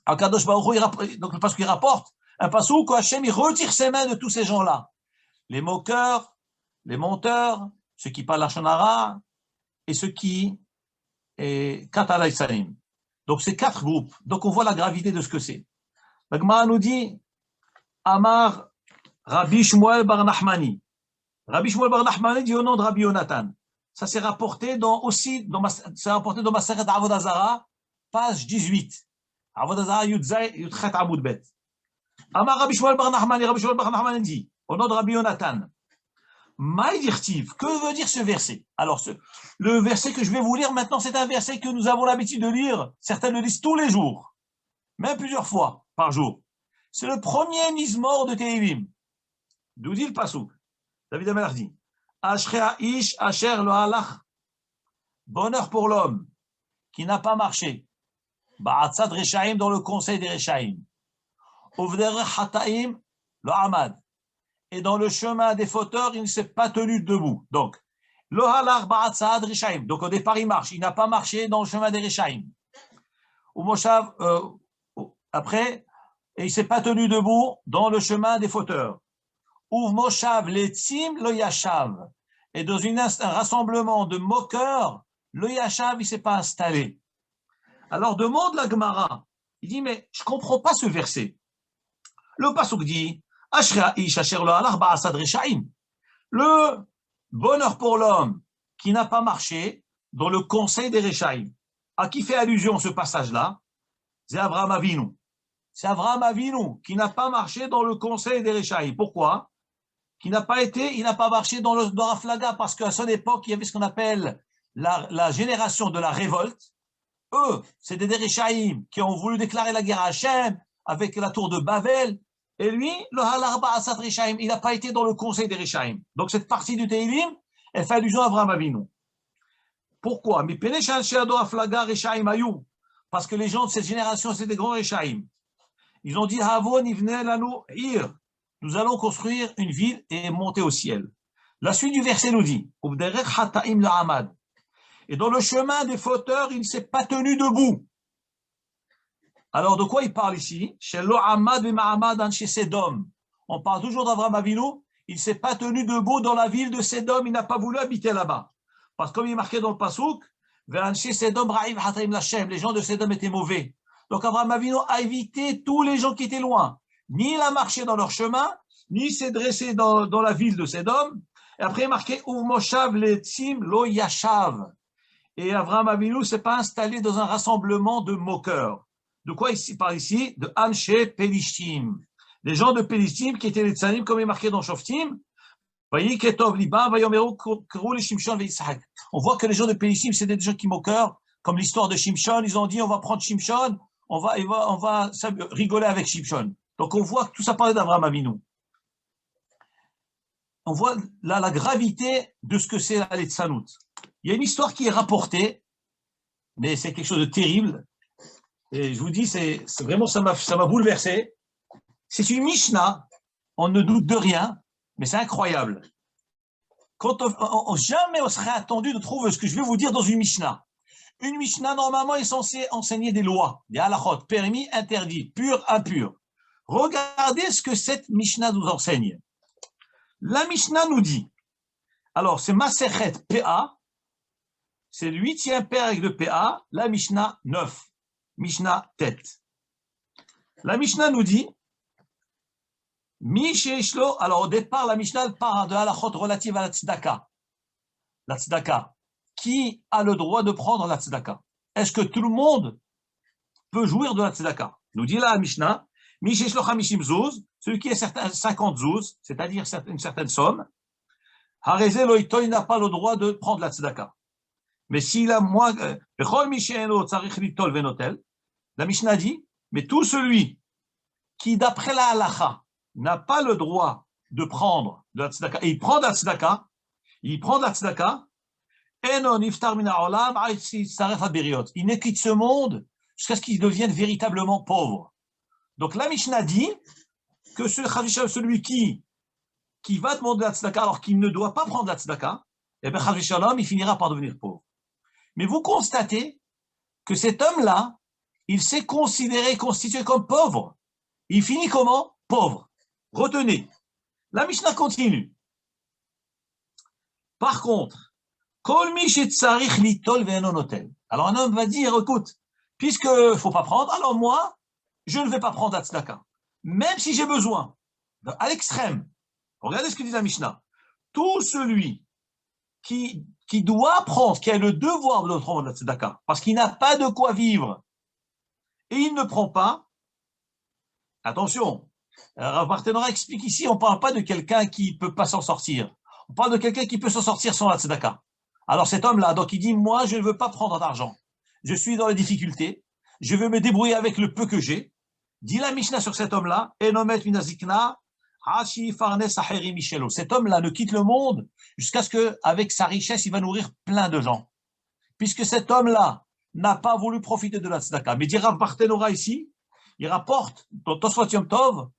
Akadosh Baruch Hu, donc parce qu'il rapporte un passage où Hachem il retire ses mains de tous ces gens-là. Les moqueurs, les menteurs, ceux qui parlent Lachon Hara et ceux qui Katalaïsanim. Donc c'est 4 groupes. Donc on voit la gravité de ce que c'est. La Gemara nous dit Amar Rabbi Shmuel bar Nachmani. Rabbi Shmuel bar Nachmani dit au nom de Rabbi Yonatan. Ça s'est rapporté dans Maseret Avodah Zarah, page 18. Avodah Zarah Yudchet Amud Bet. Amar Rabbi Shmuel bar Nachmani, Rabbi Shmuel bar Nachmani dit, au nom de Rabbi Yonatan, Maïdirtiv, que veut dire ce verset? Alors, le verset que je vais vous lire maintenant, c'est un verset que nous avons l'habitude de lire. Certains le lisent tous les jours, même plusieurs fois par jour. C'est le premier Mizmor de Tehillim. D'où dit le Passouk? David Amelach dit, Ashrea ish asher lo halach. Bonheur pour l'homme qui n'a pas marché. Ba'atzad Reshaim, dans le conseil des Reshaim. Uvder hataim lo amad. Et dans le chemin des fauteurs, il ne s'est pas tenu debout. Donc, lo halach ba'atzad Reshaim. Donc au départ, il marche. Il n'a pas marché dans le chemin des Reshaim. Ou Moshav, après, et il ne s'est pas tenu debout dans le chemin des fauteurs. Ouv Moshav letzim lo yashav. Et dans un rassemblement de moqueurs, le yashav, il ne s'est pas installé. Alors demande la Gemara. Il dit, mais je ne comprends pas ce verset. Le pasuk dit, Ashra ish asher lo halach ba'asad reshaim. Le bonheur pour l'homme qui n'a pas marché dans le conseil des reshaim. À qui fait allusion ce passage-là? c'est Avraham Avinu. C'est Avraham Avinu qui n'a pas marché dans le conseil des Réchaïm. Pourquoi? Il n'a pas marché dans la flaga, parce qu'à son époque, il y avait ce qu'on appelle la génération de la révolte. Eux, c'est des Réchaïm qui ont voulu déclarer la guerre à Hachem avec la tour de Babel. Et lui, le Halarba Asad Réchaïm, il n'a pas été dans le conseil des Réchaïm. Donc cette partie du Teilim, elle fait allusion à Avraham Avinu. Pourquoi? Parce que les gens de cette génération, c'est des grands Réchaïm. Ils ont dit, nous allons construire une ville et monter au ciel. La suite du verset nous dit, et dans le chemin des fauteurs, il ne s'est pas tenu debout. Alors de quoi il parle ici? On parle toujours d'Avraham Avinu, il ne s'est pas tenu debout dans la ville de Sédom, il n'a pas voulu habiter là-bas. Parce que comme il est marqué dans le Passouk, les gens de Sédom étaient mauvais. Donc Avraham Avinu a évité tous les gens qui étaient loin. Ni il a marché dans leur chemin, ni il s'est dressé dans la ville de Sédom. Et après, il est marqué Uvmoshav letzim lo yashav. Et Avraham Avinu ne s'est pas installé dans un rassemblement de moqueurs. De quoi il parle ici? De Anshe Pelishtim. Les gens de Pelishtim qui étaient les Tzanim, comme il est marqué dans Shoftim. On voit que les gens de Pelishtim, c'est des gens qui moqueurs, comme l'histoire de Shimshon. Ils ont dit, on va prendre Shimshon, on va rigoler avec Shimshon. Donc on voit que tout ça parlait d'Avraham Avinu. On voit là la gravité de ce que c'est la Letzanout. Il y a une histoire qui est rapportée, mais c'est quelque chose de terrible. Et je vous dis, c'est vraiment, ça m'a bouleversé. C'est une Mishnah, on ne doute de rien, mais c'est incroyable. Jamais on serait attendu de trouver ce que je vais vous dire dans une Mishnah. Une Mishnah, normalement, est censée enseigner des lois, des halachot, permis, interdits, pur, impur. Regardez ce que cette Mishnah nous enseigne. La Mishnah nous dit, alors c'est Masechet PA, c'est le 8e père de PA, la Mishnah 9, Mishnah tête. La Mishnah nous dit, alors au départ, la Mishnah parle de halachot relative à la tzedaka. La tzedaka. Qui a le droit de prendre la tzedaka? Est-ce que tout le monde peut jouir de la tzedaka? Nous dit la Mishnah, celui qui est 50 zouz, c'est-à-dire une certaine somme, il n'a pas le droit de prendre la tzedaka. Mais s'il a moins, la Mishnah dit, mais tout celui qui, d'après la halacha, n'a pas le droit de prendre de la tzedaka, et il prend de la tzedaka, il ne quitte ce monde jusqu'à ce qu'il devienne véritablement pauvre. Donc la Mishnah dit que celui qui va demander la tzedaka alors qu'il ne doit pas prendre la tzedaka, eh bien, il finira par devenir pauvre. Mais vous constatez que cet homme-là, il s'est constitué comme pauvre. Il finit comment? Pauvre. Retenez. La Mishnah continue. Par contre, alors un homme va dire, écoute, puisqu'il ne faut pas prendre, alors moi, je ne vais pas prendre la tzedaka. Même si j'ai besoin. À l'extrême. Regardez ce que dit la Mishnah. Tout celui qui doit prendre, qui a le devoir de prendre la tzedaka, parce qu'il n'a pas de quoi vivre, et il ne prend pas, attention, Rav Barthénora explique ici, on ne parle pas de quelqu'un qui ne peut pas s'en sortir. On parle de quelqu'un qui peut s'en sortir sans la tzedaka. Alors cet homme-là, donc il dit, moi je ne veux pas prendre d'argent. Je suis dans les difficultés, je veux me débrouiller avec le peu que j'ai. Dit la Mishnah sur cet homme-là, Enomet minazikna, cet homme-là ne quitte le monde jusqu'à ce qu'avec sa richesse, il va nourrir plein de gens. Puisque cet homme-là n'a pas voulu profiter de la tzedaka. Mais dit Rav Barthénora ici, il rapporte dans Tosfot Yom Tov,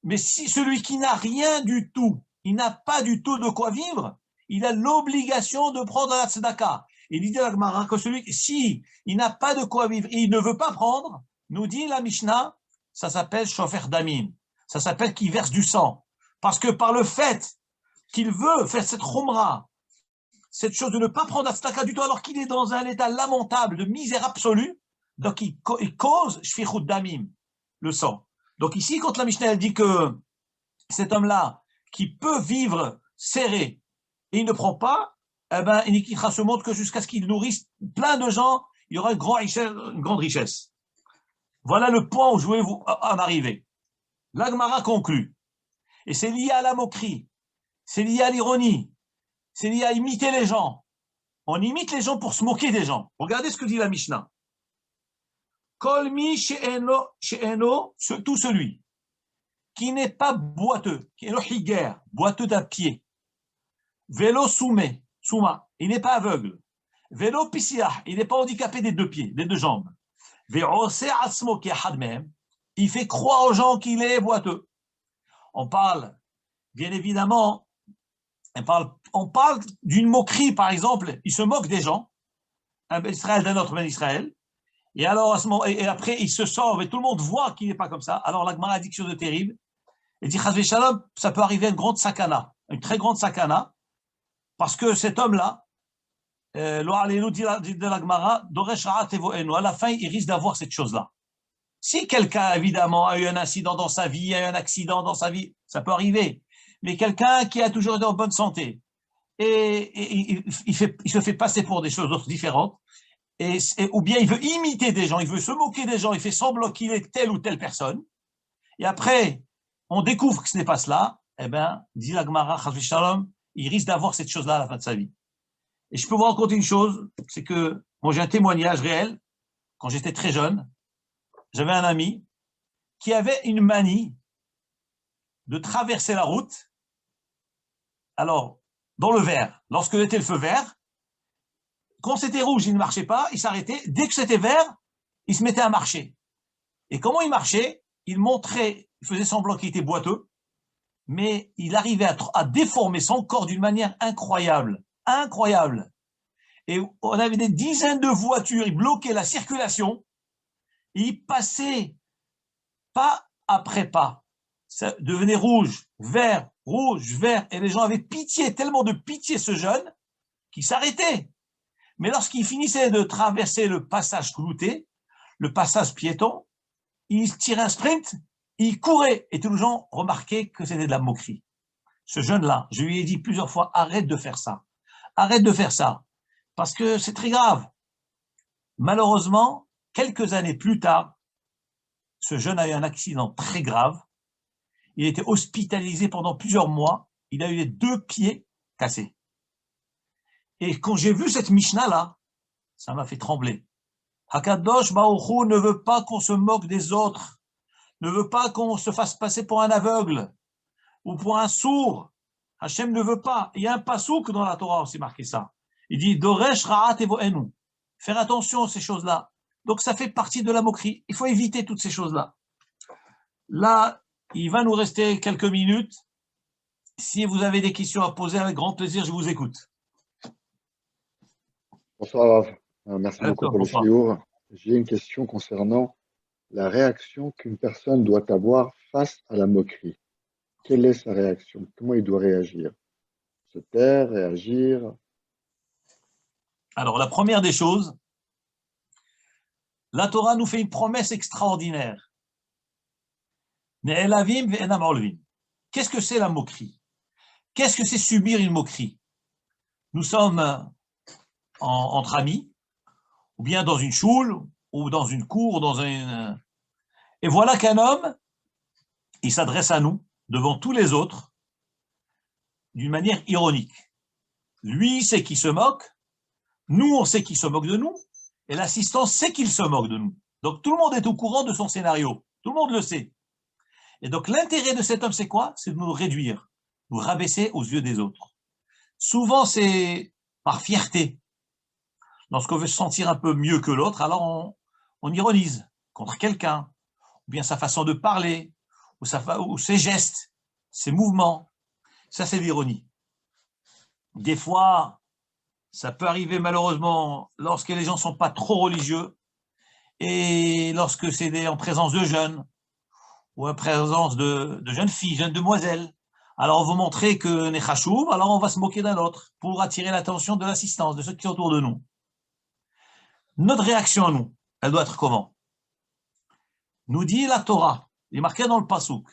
mais si celui qui n'a rien du tout, il n'a pas du tout de quoi vivre, il a l'obligation de prendre la tzedaka. Il dit à la Gemara que celui, si il n'a pas de quoi vivre et il ne veut pas prendre, nous dit la Mishnah, ça s'appelle shofer damim. Ça s'appelle qu'il verse du sang. Parce que par le fait qu'il veut faire cette khumra, cette chose de ne pas prendre la tzedaka du tout alors qu'il est dans un état lamentable de misère absolue, donc il cause shfichut damim, le sang. Donc ici, quand la Mishnah elle dit que cet homme-là, qui peut vivre serré et il ne prend pas, eh ben, il ne quittera ce monde que jusqu'à ce qu'il nourrisse plein de gens, il y aura une grande richesse. Voilà le point où je voulais en arriver. L'Agmara conclut. Et c'est lié à la moquerie, c'est lié à l'ironie, c'est lié à imiter les gens. On imite les gens pour se moquer des gens. Regardez ce que dit la Mishnah. Kol mi she'eno, tout celui qui n'est pas boiteux, qui est le higer, boiteux d'un pied. Vélo souma, il n'est pas aveugle. Vélo pisiah, il n'est pas handicapé des deux pieds, des deux jambes. Il fait croire aux gens qu'il est boiteux. On parle, bien évidemment, on parle d'une moquerie, par exemple, il se moque des gens, un Ben Israël d'un autre Ben Israël, et alors à ce moment, et après il se sauve et tout le monde voit qu'il n'est pas comme ça. Alors la Gemara a dit quelque chose de terrible. Il dit Chazvé Shalom, ça peut arriver à une grande sakana, une très grande sakana, parce que cet homme-là, de la Gemara, à la fin, il risque d'avoir cette chose-là. Si quelqu'un, évidemment, a eu un incident dans sa vie, a eu un accident dans sa vie, ça peut arriver. Mais quelqu'un qui a toujours été en bonne santé, et il se fait passer pour des choses autres différentes, ou bien il veut imiter des gens, il veut se moquer des gens, il fait semblant qu'il est telle ou telle personne, et après, on découvre que ce n'est pas cela, eh bien, dit la Gemara, Chazvé Shalom, il risque d'avoir cette chose-là à la fin de sa vie. Et je peux vous raconter une chose, c'est que moi j'ai un témoignage réel. Quand j'étais très jeune, j'avais un ami qui avait une manie de traverser la route. Alors, dans le vert, lorsque était le feu vert, quand c'était rouge, il ne marchait pas, il s'arrêtait. Dès que c'était vert, il se mettait à marcher. Et comment il marchait? Il montrait, il faisait semblant qu'il était boiteux, mais il arrivait à déformer son corps d'une manière incroyable. Incroyable. Et on avait des dizaines de voitures, ils bloquaient la circulation, ils passaient pas après pas. Ça devenait rouge, vert, et les gens avaient pitié, tellement de pitié ce jeune, qu'il s'arrêtait. Mais lorsqu'il finissait de traverser le passage clouté, le passage piéton, il tirait un sprint, il courait, et tous les gens remarquaient que c'était de la moquerie. Ce jeune-là, je lui ai dit plusieurs fois, arrête de faire ça. Arrête de faire ça. Parce que c'est très grave. Malheureusement, quelques années plus tard, ce jeune a eu un accident très grave. Il a été hospitalisé pendant plusieurs mois. Il a eu les deux pieds cassés. Et quand j'ai vu cette Mishnah-là, ça m'a fait trembler. Hakadosh Baruch Hu ne veut pas qu'on se moque des autres, ne veut pas qu'on se fasse passer pour un aveugle ou pour un sourd. Hachem ne veut pas. Il y a un pasouk dans la Torah aussi marqué ça. Il dit Doresh Ra'at Evoenu. Faire attention à ces choses-là. Donc ça fait partie de la moquerie. Il faut éviter toutes ces choses-là. Là, il va nous rester quelques minutes. Si vous avez des questions à poser, avec grand plaisir, je vous écoute. Bonsoir, Rav. Merci beaucoup pour le shiur. J'ai une question concernant la réaction qu'une personne doit avoir face à la moquerie. Quelle est sa réaction? Comment il doit réagir? Se taire, réagir? Alors, la première des choses, la Torah nous fait une promesse extraordinaire. Qu'est-ce que c'est la moquerie? Qu'est-ce que c'est subir une moquerie? Nous sommes entre amis, ou bien dans une choule, ou dans une cour, ou dans une... Et voilà qu'un homme, il s'adresse à nous, devant tous les autres, d'une manière ironique. Lui, c'est qu'il se moque, nous, on sait qu'il se moque de nous, et l'assistant sait qu'il se moque de nous. Donc tout le monde est au courant de son scénario, tout le monde le sait. Et donc l'intérêt de cet homme, c'est quoi? C'est de nous réduire, nous rabaisser aux yeux des autres. Souvent, c'est par fierté. Lorsqu'on veut se sentir un peu mieux que l'autre, alors on ironise contre quelqu'un, ou bien sa façon de parler, ou ses gestes, ses mouvements. Ça, c'est l'ironie. Des fois, ça peut arriver malheureusement lorsque les gens ne sont pas trop religieux et lorsque c'est en présence de jeunes ou en présence de jeunes filles, jeunes demoiselles. Alors, on va montrer que n'est chachoum, alors on va se moquer d'un autre pour attirer l'attention de l'assistance, de ceux qui sont autour de nous. Notre réaction à nous, elle doit être comment? Nous dit la Torah, il est marqué dans le Pasuk,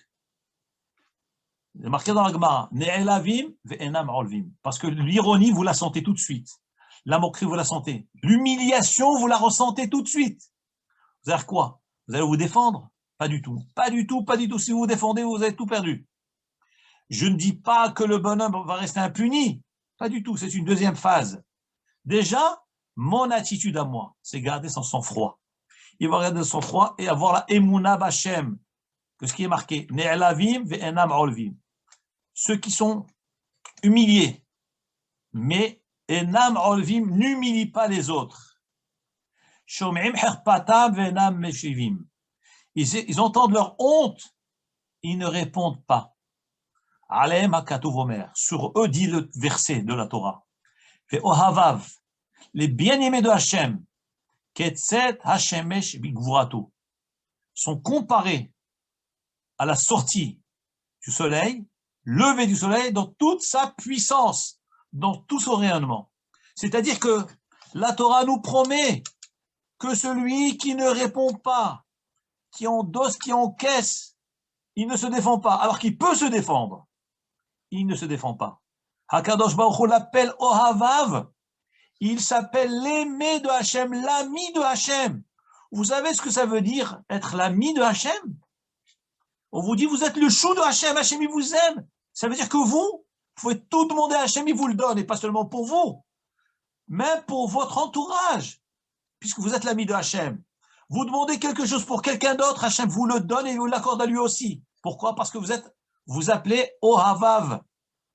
il est marqué dans la Gemara, Ne'elavim ve'enam olvim. Parce que l'ironie, vous la sentez tout de suite. La moquerie, vous la sentez. L'humiliation, vous la ressentez tout de suite. Vous allez dire quoi? Vous allez vous défendre? Pas du tout. Pas du tout, pas du tout. Si vous vous défendez, vous avez tout perdu. Je ne dis pas que le bonhomme va rester impuni. Pas du tout. C'est une deuxième phase. Déjà, mon attitude à moi, c'est garder son sang-froid. Il va garder son sang-froid et avoir la emuna b'Hashem, que ce qui est marqué, ne'elavim ve'enam olvim. Ceux qui sont humiliés, mais enam olvim n'humilie pas les autres. Shom'im herpatam ve'enam meshivim. Ils entendent leur honte, ils ne répondent pas. Alem hakatuv omer. Sur eux dit le verset de la Torah. Ve'ohavav, les bien-aimés de Hachem, ketzet hashemesh bigvurato, sont comparés à la sortie du soleil, lever du soleil dans toute sa puissance, dans tout son rayonnement. C'est-à-dire que la Torah nous promet que celui qui ne répond pas, qui endosse, qui encaisse, il ne se défend pas, alors qu'il peut se défendre. Il ne se défend pas. Hakadosh Baruch Hu l'appelle Ohavav. Il s'appelle l'aimé de Hachem, l'ami de Hachem. Vous savez ce que ça veut dire, être l'ami de Hachem? On vous dit, vous êtes le chou de Hachem, Hachem, il vous aime. Ça veut dire que vous pouvez tout demander à Hachem, il vous le donne, et pas seulement pour vous, même pour votre entourage, puisque vous êtes l'ami de Hachem. Vous demandez quelque chose pour quelqu'un d'autre, Hachem vous le donne et il vous l'accorde à lui aussi. Pourquoi? Parce que vous appelez Ohavav,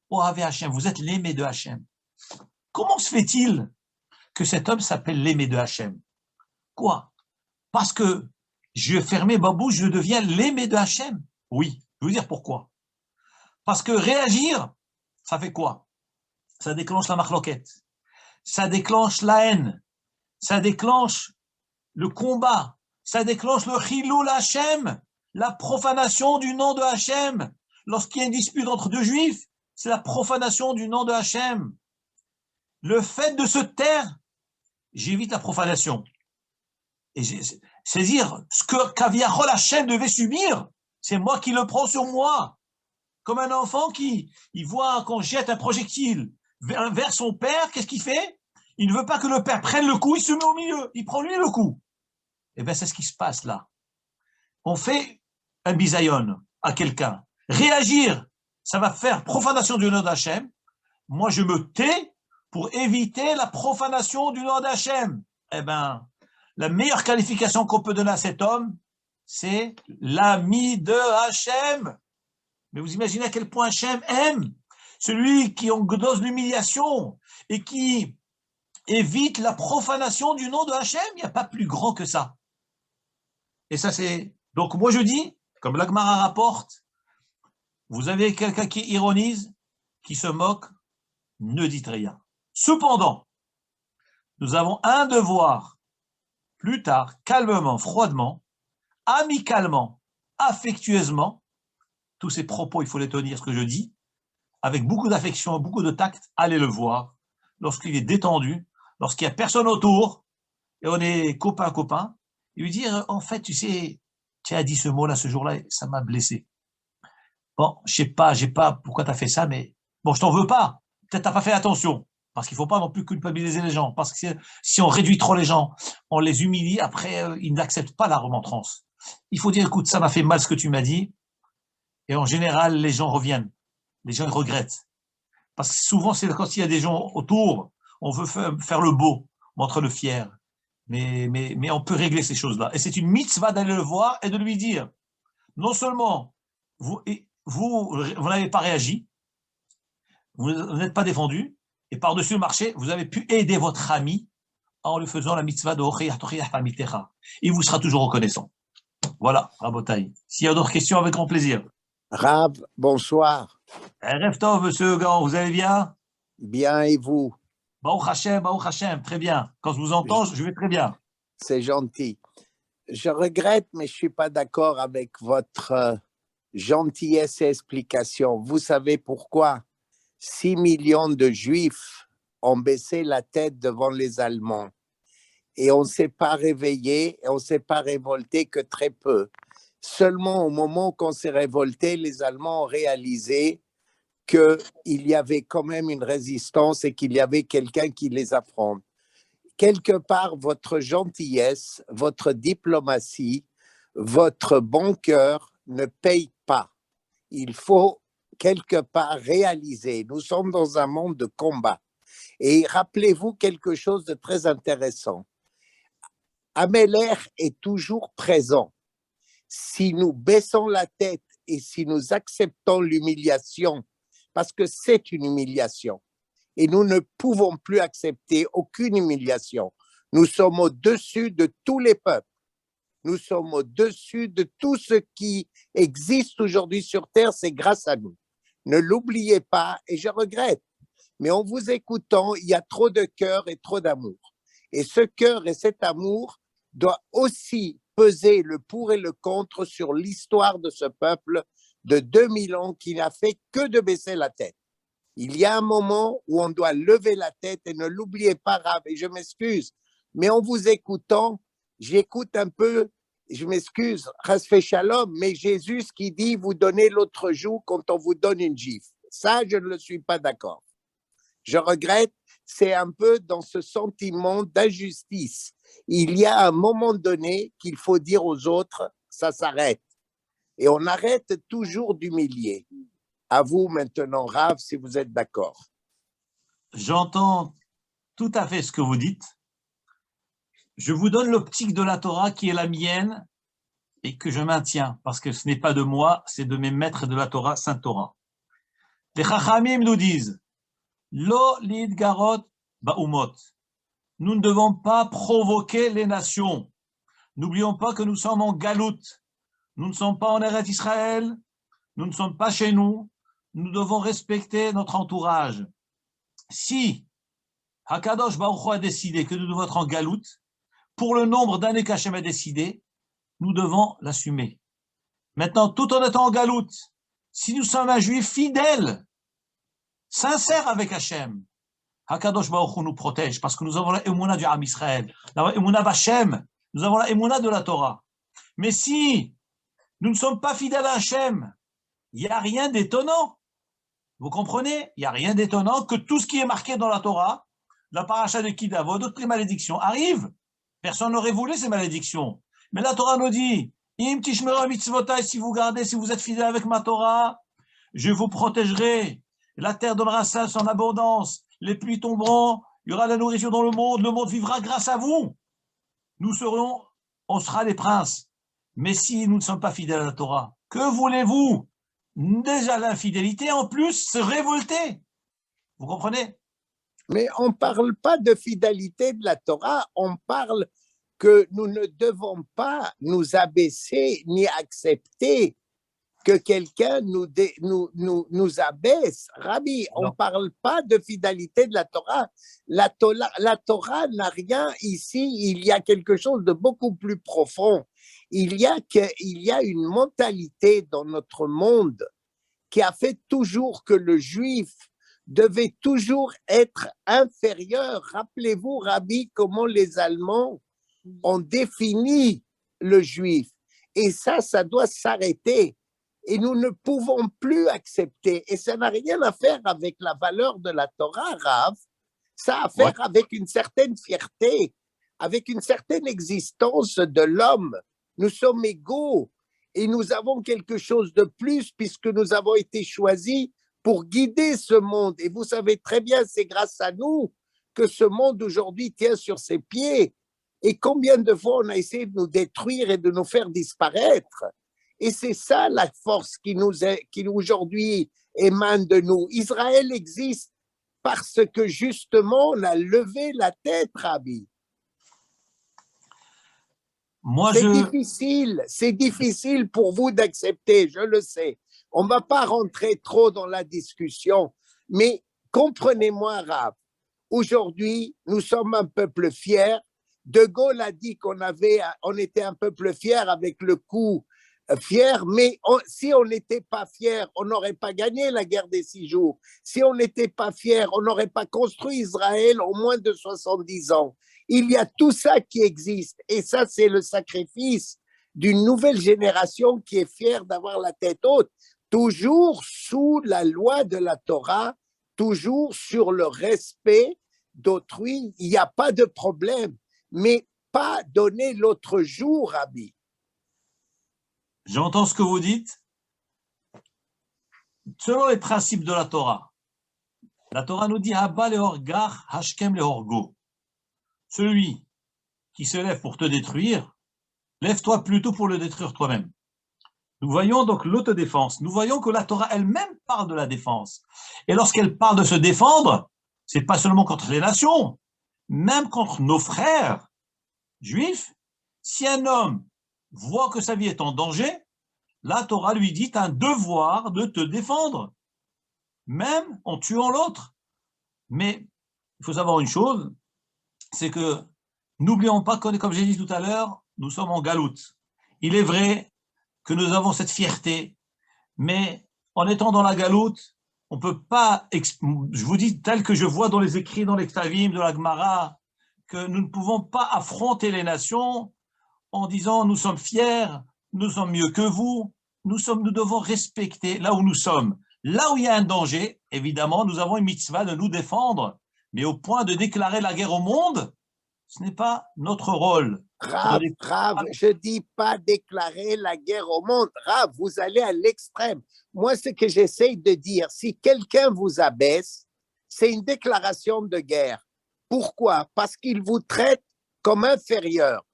Ohavé Hachem, vous êtes l'aimé de Hachem. Comment se fait-il que cet homme s'appelle l'aimé de Hachem? Quoi? Parce que je fermais ma bouche, je deviens l'aimé de Hachem? Oui, je veux dire pourquoi. Parce que réagir, ça fait quoi? Ça déclenche la marloquette, ça déclenche la haine, ça déclenche le combat, ça déclenche le chilul Hachem, la profanation du nom de Hachem. Lorsqu'il y a une dispute entre deux juifs, c'est la profanation du nom de Hachem. Le fait de se taire, j'évite la profanation. Et saisir ce que Kaviachol Hachem devait subir, c'est moi qui le prends sur moi. Comme un enfant qui il voit qu'on jette un projectile vers son père, qu'est-ce qu'il fait? Il ne veut pas que le père prenne le coup, il se met au milieu, il prend lui le coup. Eh bien, c'est ce qui se passe là. On fait un bisayon à quelqu'un. Réagir, ça va faire profanation du nom d'Hachem. Moi, je me tais pour éviter la profanation du nom d'Hachem. Eh bien, la meilleure qualification qu'on peut donner à cet homme, c'est l'ami de Hachem. Mais vous imaginez à quel point Hachem aime celui qui endosse l'humiliation et qui évite la profanation du nom de Hachem. Il n'y a pas plus grand que ça. Et ça, c'est... Donc, moi, je dis, comme l'Agmara rapporte, vous avez quelqu'un qui ironise, qui se moque, ne dites rien. Cependant, nous avons un devoir, plus tard, calmement, froidement, amicalement, affectueusement, tous ces propos, il faut les tenir, ce que je dis, avec beaucoup d'affection, beaucoup de tact, allez le voir, lorsqu'il est détendu, lorsqu'il n'y a personne autour, et on est copain, et lui dire, en fait, tu sais, tu as dit ce mot-là, ce jour-là, ça m'a blessé. Bon, j'ai pas pourquoi tu as fait ça, mais bon, je t'en veux pas. Peut-être tu n'as pas fait attention. Parce qu'il ne faut pas non plus culpabiliser les gens. Parce que si on réduit trop les gens, on les humilie, après, ils n'acceptent pas la remontrance. Il faut dire, écoute, ça m'a fait mal ce que tu m'as dit. Et en général, les gens reviennent. Les gens ils regrettent. Parce que souvent, c'est quand il y a des gens autour, on veut faire le beau, montrer le fier. Mais on peut régler ces choses-là. Et c'est une mitzvah d'aller le voir et de lui dire, non seulement vous n'avez pas réagi, vous n'êtes pas défendu, et par-dessus le marché, vous avez pu aider votre ami en lui faisant la mitzvah de il vous sera toujours reconnaissant. Voilà, Rabotai. S'il y a d'autres questions, avec grand plaisir. Rab, bonsoir. Erev Tov, monsieur Gant, vous allez bien? Bien, et vous? Baruch Hashem, très bien. Quand je vous entends, je vais très bien. C'est gentil. Je regrette, mais je ne suis pas d'accord avec votre gentillesse et explication. Vous savez pourquoi? 6 millions de Juifs ont baissé la tête devant les Allemands. Et on ne s'est pas réveillé, et on ne s'est pas révolté que très peu. Seulement au moment qu'on s'est révolté, les Allemands ont réalisé qu'il y avait quand même une résistance et qu'il y avait quelqu'un qui les affronte. Quelque part, votre gentillesse, votre diplomatie votre bon cœur ne paye pas. Il faut quelque part réaliser. Nous sommes dans un monde de combat. Et rappelez-vous quelque chose de très intéressant. Améler est toujours présent. Si nous baissons la tête et si nous acceptons l'humiliation, parce que c'est une humiliation, et nous ne pouvons plus accepter aucune humiliation. Nous sommes au-dessus de tous les peuples. Nous sommes au-dessus de tout ce qui existe aujourd'hui sur Terre, c'est grâce à nous. Ne l'oubliez pas, et je regrette, mais en vous écoutant, il y a trop de cœur et trop d'amour. Et ce cœur et cet amour doivent aussi peser le pour et le contre sur l'histoire de ce peuple de 2000 ans qui n'a fait que de baisser la tête. Il y a un moment où on doit lever la tête et ne l'oubliez pas, Rav, et je m'excuse, mais en vous écoutant, j'écoute un peu, je m'excuse, Rasfé Shalom, mais Jésus qui dit vous donnez l'autre joue quand on vous donne une gifle. Ça, je ne le suis pas d'accord. Je regrette, c'est un peu dans ce sentiment d'injustice. Il y a un moment donné qu'il faut dire aux autres, ça s'arrête. Et on arrête toujours d'humilier. À vous maintenant, Rav, si vous êtes d'accord. J'entends tout à fait ce que vous dites. Je vous donne l'optique de la Torah qui est la mienne et que je maintiens, parce que ce n'est pas de moi, c'est de mes maîtres de la Torah, Sainte Torah. Les Chachamim nous disent, Lo lidgarot ba'umot. Nous ne devons pas provoquer les nations. N'oublions pas que nous sommes en galoute. Nous ne sommes pas en Eretz Israël. Nous ne sommes pas chez nous. Nous devons respecter notre entourage. Si Hakadosh Baruch Hu a décidé que nous devons être en galoute, pour le nombre d'années qu'Hachem a décidé, nous devons l'assumer. Maintenant, tout en étant en galoute, si nous sommes un juif fidèle, sincère avec Hachem, Hakadosh Baruch Hu nous protège parce que nous avons la émouna du Am Israël, la émouna d'Hachem, nous avons la émouna de la Torah. Mais si nous ne sommes pas fidèles à Hachem, il n'y a rien d'étonnant. Vous comprenez? Il n'y a rien d'étonnant que tout ce qui est marqué dans la Torah, la paracha de Kidavot, toutes les malédictions arrivent. Personne n'aurait voulu ces malédictions. Mais la Torah nous dit, Im tishmeru mitzvotai, si vous gardez, si vous êtes fidèles avec ma Torah, je vous protégerai. La terre donnera ça en abondance. Les pluies tomberont, il y aura la nourriture dans le monde vivra grâce à vous. On sera les princes. Mais si nous ne sommes pas fidèles à la Torah, que voulez-vous? Déjà l'infidélité, en plus, se révolter. Vous comprenez? Mais on ne parle pas de fidélité de la Torah, on parle que nous ne devons pas nous abaisser ni accepter que quelqu'un nous abaisse. Rabbi, on ne parle pas de fidélité de la Torah. La Torah n'a rien ici, il y a quelque chose de beaucoup plus profond. Il y a une mentalité dans notre monde qui a fait toujours que le juif devait toujours être inférieur. Rappelez-vous, Rabbi, comment les Allemands ont défini le juif. Et ça doit s'arrêter. Et nous ne pouvons plus accepter. Et ça n'a rien à faire avec la valeur de la Torah, Rav. Ça a à faire avec une certaine fierté, avec une certaine existence de l'homme. Nous sommes égaux et nous avons quelque chose de plus puisque nous avons été choisis pour guider ce monde. Et vous savez très bien, c'est grâce à nous que ce monde aujourd'hui tient sur ses pieds. Et combien de fois on a essayé de nous détruire et de nous faire disparaître. Et c'est ça la force qui aujourd'hui émane de nous. Israël existe parce que justement on a levé la tête, Rabbi. C'est difficile pour vous d'accepter, je le sais. On ne va pas rentrer trop dans la discussion, mais comprenez-moi, Rav. Aujourd'hui, nous sommes un peuple fier. De Gaulle a dit qu'on était un peuple fier avec le coup fier, mais si on n'était pas fier, on n'aurait pas gagné la guerre des 6 jours. Si on n'était pas fier, on n'aurait pas construit Israël en moins de 70 ans. Il y a tout ça qui existe, et ça, c'est le sacrifice d'une nouvelle génération qui est fière d'avoir la tête haute, toujours sous la loi de la Torah, toujours sur le respect d'autrui. Il n'y a pas de problème, mais pas donner l'autre jour, Rabbi. j'entends ce que vous dites. Selon les principes de la Torah nous dit Abba lehorgar, hashkem lehorgo. Celui qui se lève pour te détruire, lève-toi plutôt pour le détruire toi-même. Nous voyons donc l'autodéfense. Nous voyons que la Torah elle-même parle de la défense. Et lorsqu'elle parle de se défendre, c'est pas seulement contre les nations, même contre nos frères juifs. Si un homme voit que sa vie est en danger, la Torah lui dit un devoir de te défendre, même en tuant l'autre. Mais il faut savoir une chose, c'est que n'oublions pas que, comme j'ai dit tout à l'heure, nous sommes en galoute. Il est vrai que nous avons cette fierté, mais en étant dans la galoute, on ne peut pas, je vous dis tel que je vois dans les écrits, dans les Ktavim, de la Gemara, que nous ne pouvons pas affronter les nations en disant nous sommes fiers, nous sommes mieux que vous, nous devons respecter là où nous sommes. Là où il y a un danger, évidemment, nous avons une mitzvah de nous défendre, mais au point de déclarer la guerre au monde, ce n'est pas notre rôle. Rav, je ne dis pas déclarer la guerre au monde. Rav, vous allez à l'extrême. Moi, ce que j'essaye de dire, si quelqu'un vous abaisse, c'est une déclaration de guerre. Pourquoi? Parce qu'il vous traite comme inférieur.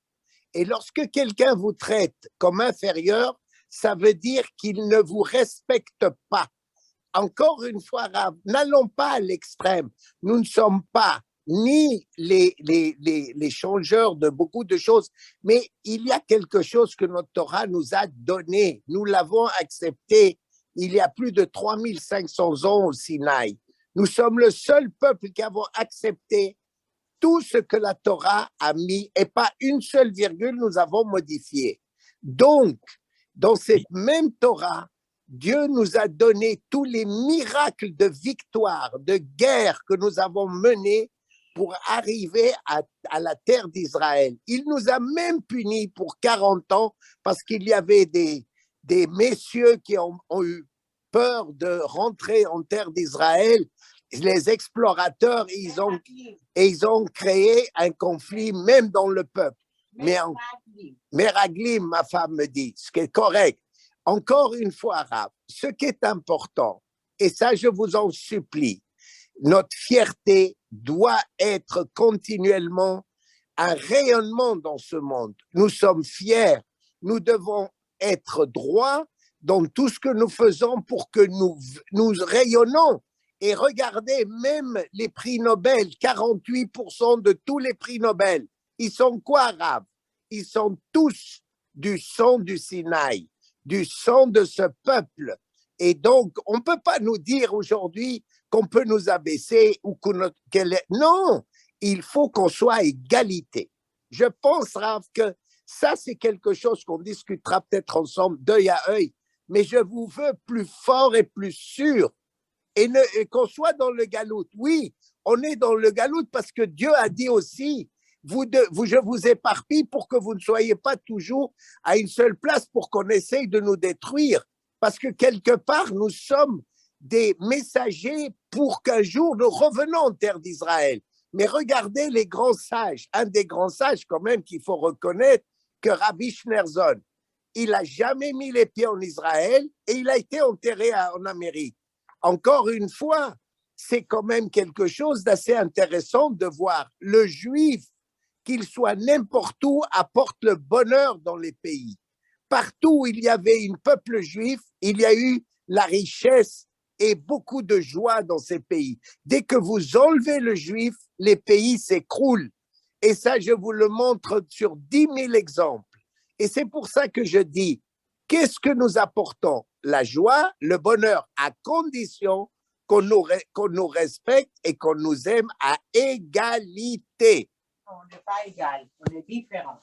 Et lorsque quelqu'un vous traite comme inférieur, ça veut dire qu'il ne vous respecte pas. Encore une fois, Rav, n'allons pas à l'extrême. Nous ne sommes pas ni les changeurs de beaucoup de choses, mais il y a quelque chose que notre Torah nous a donné. Nous l'avons accepté il y a plus de 3500 ans au Sinaï. Nous sommes le seul peuple qui avons accepté tout ce que la Torah a mis et pas une seule virgule nous avons modifié. Donc, dans cette même Torah, Dieu nous a donné tous les miracles de victoire, de guerre que nous avons menés pour arriver à la terre d'Israël. Il nous a même punis pour 40 ans parce qu'il y avait des messieurs qui ont eu peur de rentrer en terre d'Israël. Les explorateurs, ils ont créé un conflit même dans le peuple. Meraglim, ma femme me dit, ce qui est correct. Encore une fois, Rav, ce qui est important, et ça je vous en supplie, notre fierté doit être continuellement un rayonnement dans ce monde. Nous sommes fiers, nous devons être droits dans tout ce que nous faisons pour que nous rayonnons. Et regardez, même les prix Nobel, 48% de tous les prix Nobel, ils sont quoi, Rav? Ils sont tous du sang du Sinaï, du sang de ce peuple. Et donc, on ne peut pas nous dire aujourd'hui qu'on peut nous abaisser ou non, il faut qu'on soit à égalité. Je pense, Rav, que ça, c'est quelque chose qu'on discutera peut-être ensemble d'œil à œil, mais je vous veux plus fort et plus sûr et qu'on soit dans le galoute. Oui, on est dans le galoute parce que Dieu a dit aussi, je vous éparpille pour que vous ne soyez pas toujours à une seule place pour qu'on essaye de nous détruire. Parce que quelque part, nous sommes des messagers pour qu'un jour nous revenons en terre d'Israël. Mais regardez les grands sages, un des grands sages quand même qu'il faut reconnaître, que Rabbi Schneerson, il n'a jamais mis les pieds en Israël et il a été enterré en Amérique. Encore une fois, c'est quand même quelque chose d'assez intéressant de voir le juif, qu'il soit n'importe où, apporte le bonheur dans les pays. Partout où il y avait un peuple juif, il y a eu la richesse et beaucoup de joie dans ces pays. Dès que vous enlevez le juif, les pays s'écroulent. Et ça, je vous le montre sur 10 000 exemples. Et c'est pour ça que je dis, qu'est-ce que nous apportons? La joie, le bonheur, à condition qu'on nous respecte et qu'on nous aime à égalité. On n'est pas égal, on est différent.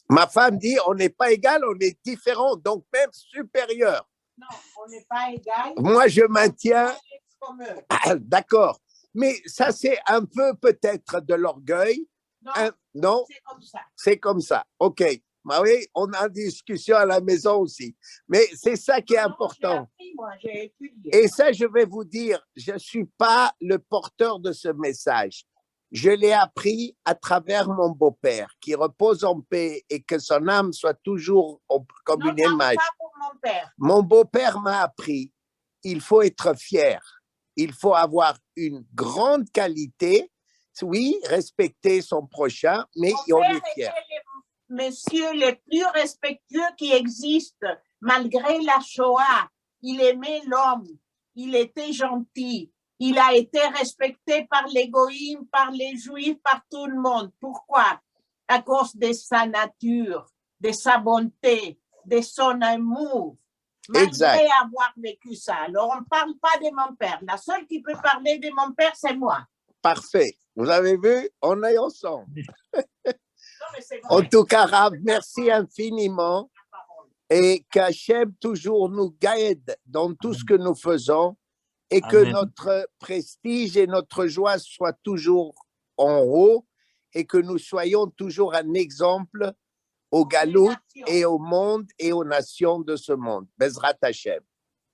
Ma femme dit, on n'est pas égal, on est différent, donc même supérieur. Non, on n'est pas égal. Moi, je maintiens. D'accord. Mais ça, c'est un peu peut-être de l'orgueil. Non, non? C'est comme ça. C'est comme ça. OK. Bah oui, on a une discussion à la maison aussi. Mais c'est ça qui est important. J'ai étudié. Et ça, je vais vous dire, je ne suis pas le porteur de ce message. Je l'ai appris à travers mon beau-père, qui repose en paix et que son âme soit toujours comme une image. Pas pour mon père. Mon beau-père m'a appris, il faut être fier, il faut avoir une grande qualité, oui, respecter son prochain, mais Mon on père est fier. était le monsieur le plus respectueux qui existe, malgré la Shoah. Il aimait l'homme, il était gentil, il a été respecté par les goïms, par les juifs, par tout le monde. Pourquoi? À cause de sa nature, de sa bonté, de son amour. Malgré Exact. avoir vécu ça. Alors, on ne parle pas de mon père. La seule qui peut parler de mon père, c'est moi. Parfait. Vous avez vu, on est ensemble. Non, mais c'est En vrai. tout cas, Rav, merci infiniment et qu'Hachem toujours nous guide dans tout ce que nous faisons et que Amen. notre prestige et notre joie soient toujours en haut et que nous soyons toujours un exemple au Galout et au monde et aux nations de ce monde. Bezrat Hachem.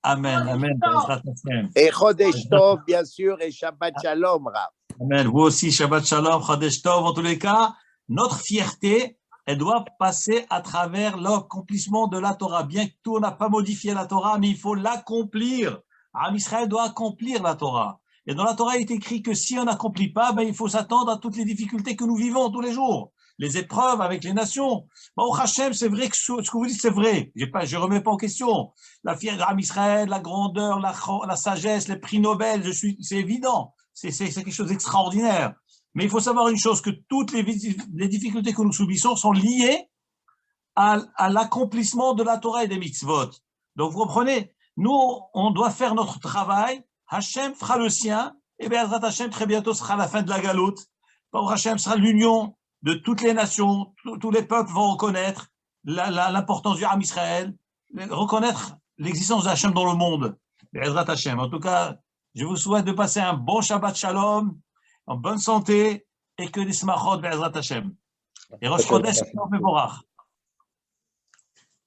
Amen, amen. Bezrat Hashem. Et Chodesh Tov, bien sûr, et Shabbat Shalom, Rav. Amen. Vous aussi, Shabbat Shalom, Chodesh Tov. En tous les cas, notre fierté, elle doit passer à travers l'accomplissement de la Torah. Bien que tout, on n'a pas modifié la Torah, mais il faut l'accomplir. Am Israël doit accomplir la Torah. Et dans la Torah, il est écrit que si on n'accomplit pas, ben, il faut s'attendre à toutes les difficultés que nous vivons tous les jours. Les épreuves avec les nations. Baruch Hashem, c'est vrai que ce que vous dites, c'est vrai. Je ne remets pas en question. La fierté d'Am Israël, la grandeur, la sagesse, les prix Nobel, c'est évident. C'est quelque chose d'extraordinaire. Mais il faut savoir une chose, que toutes les difficultés que nous subissons sont liées à l'accomplissement de la Torah et des mitzvot. Donc vous comprenez, nous, on doit faire notre travail, Hachem fera le sien, et bien Hachem très bientôt sera la fin de la galoute. Hachem sera l'union de toutes les nations, tous les peuples vont reconnaître l'importance du Ham Israël, reconnaître l'existence d'Hachem dans le monde. Hachem. En tout cas, je vous souhaite de passer un bon Shabbat Shalom, en bonne santé, et que des smachot Be'ezrat Hashem. Et Rosh Chodesh, Mevorach.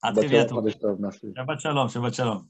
À très bientôt. Merci. Shabbat Shalom, Shabbat Shalom.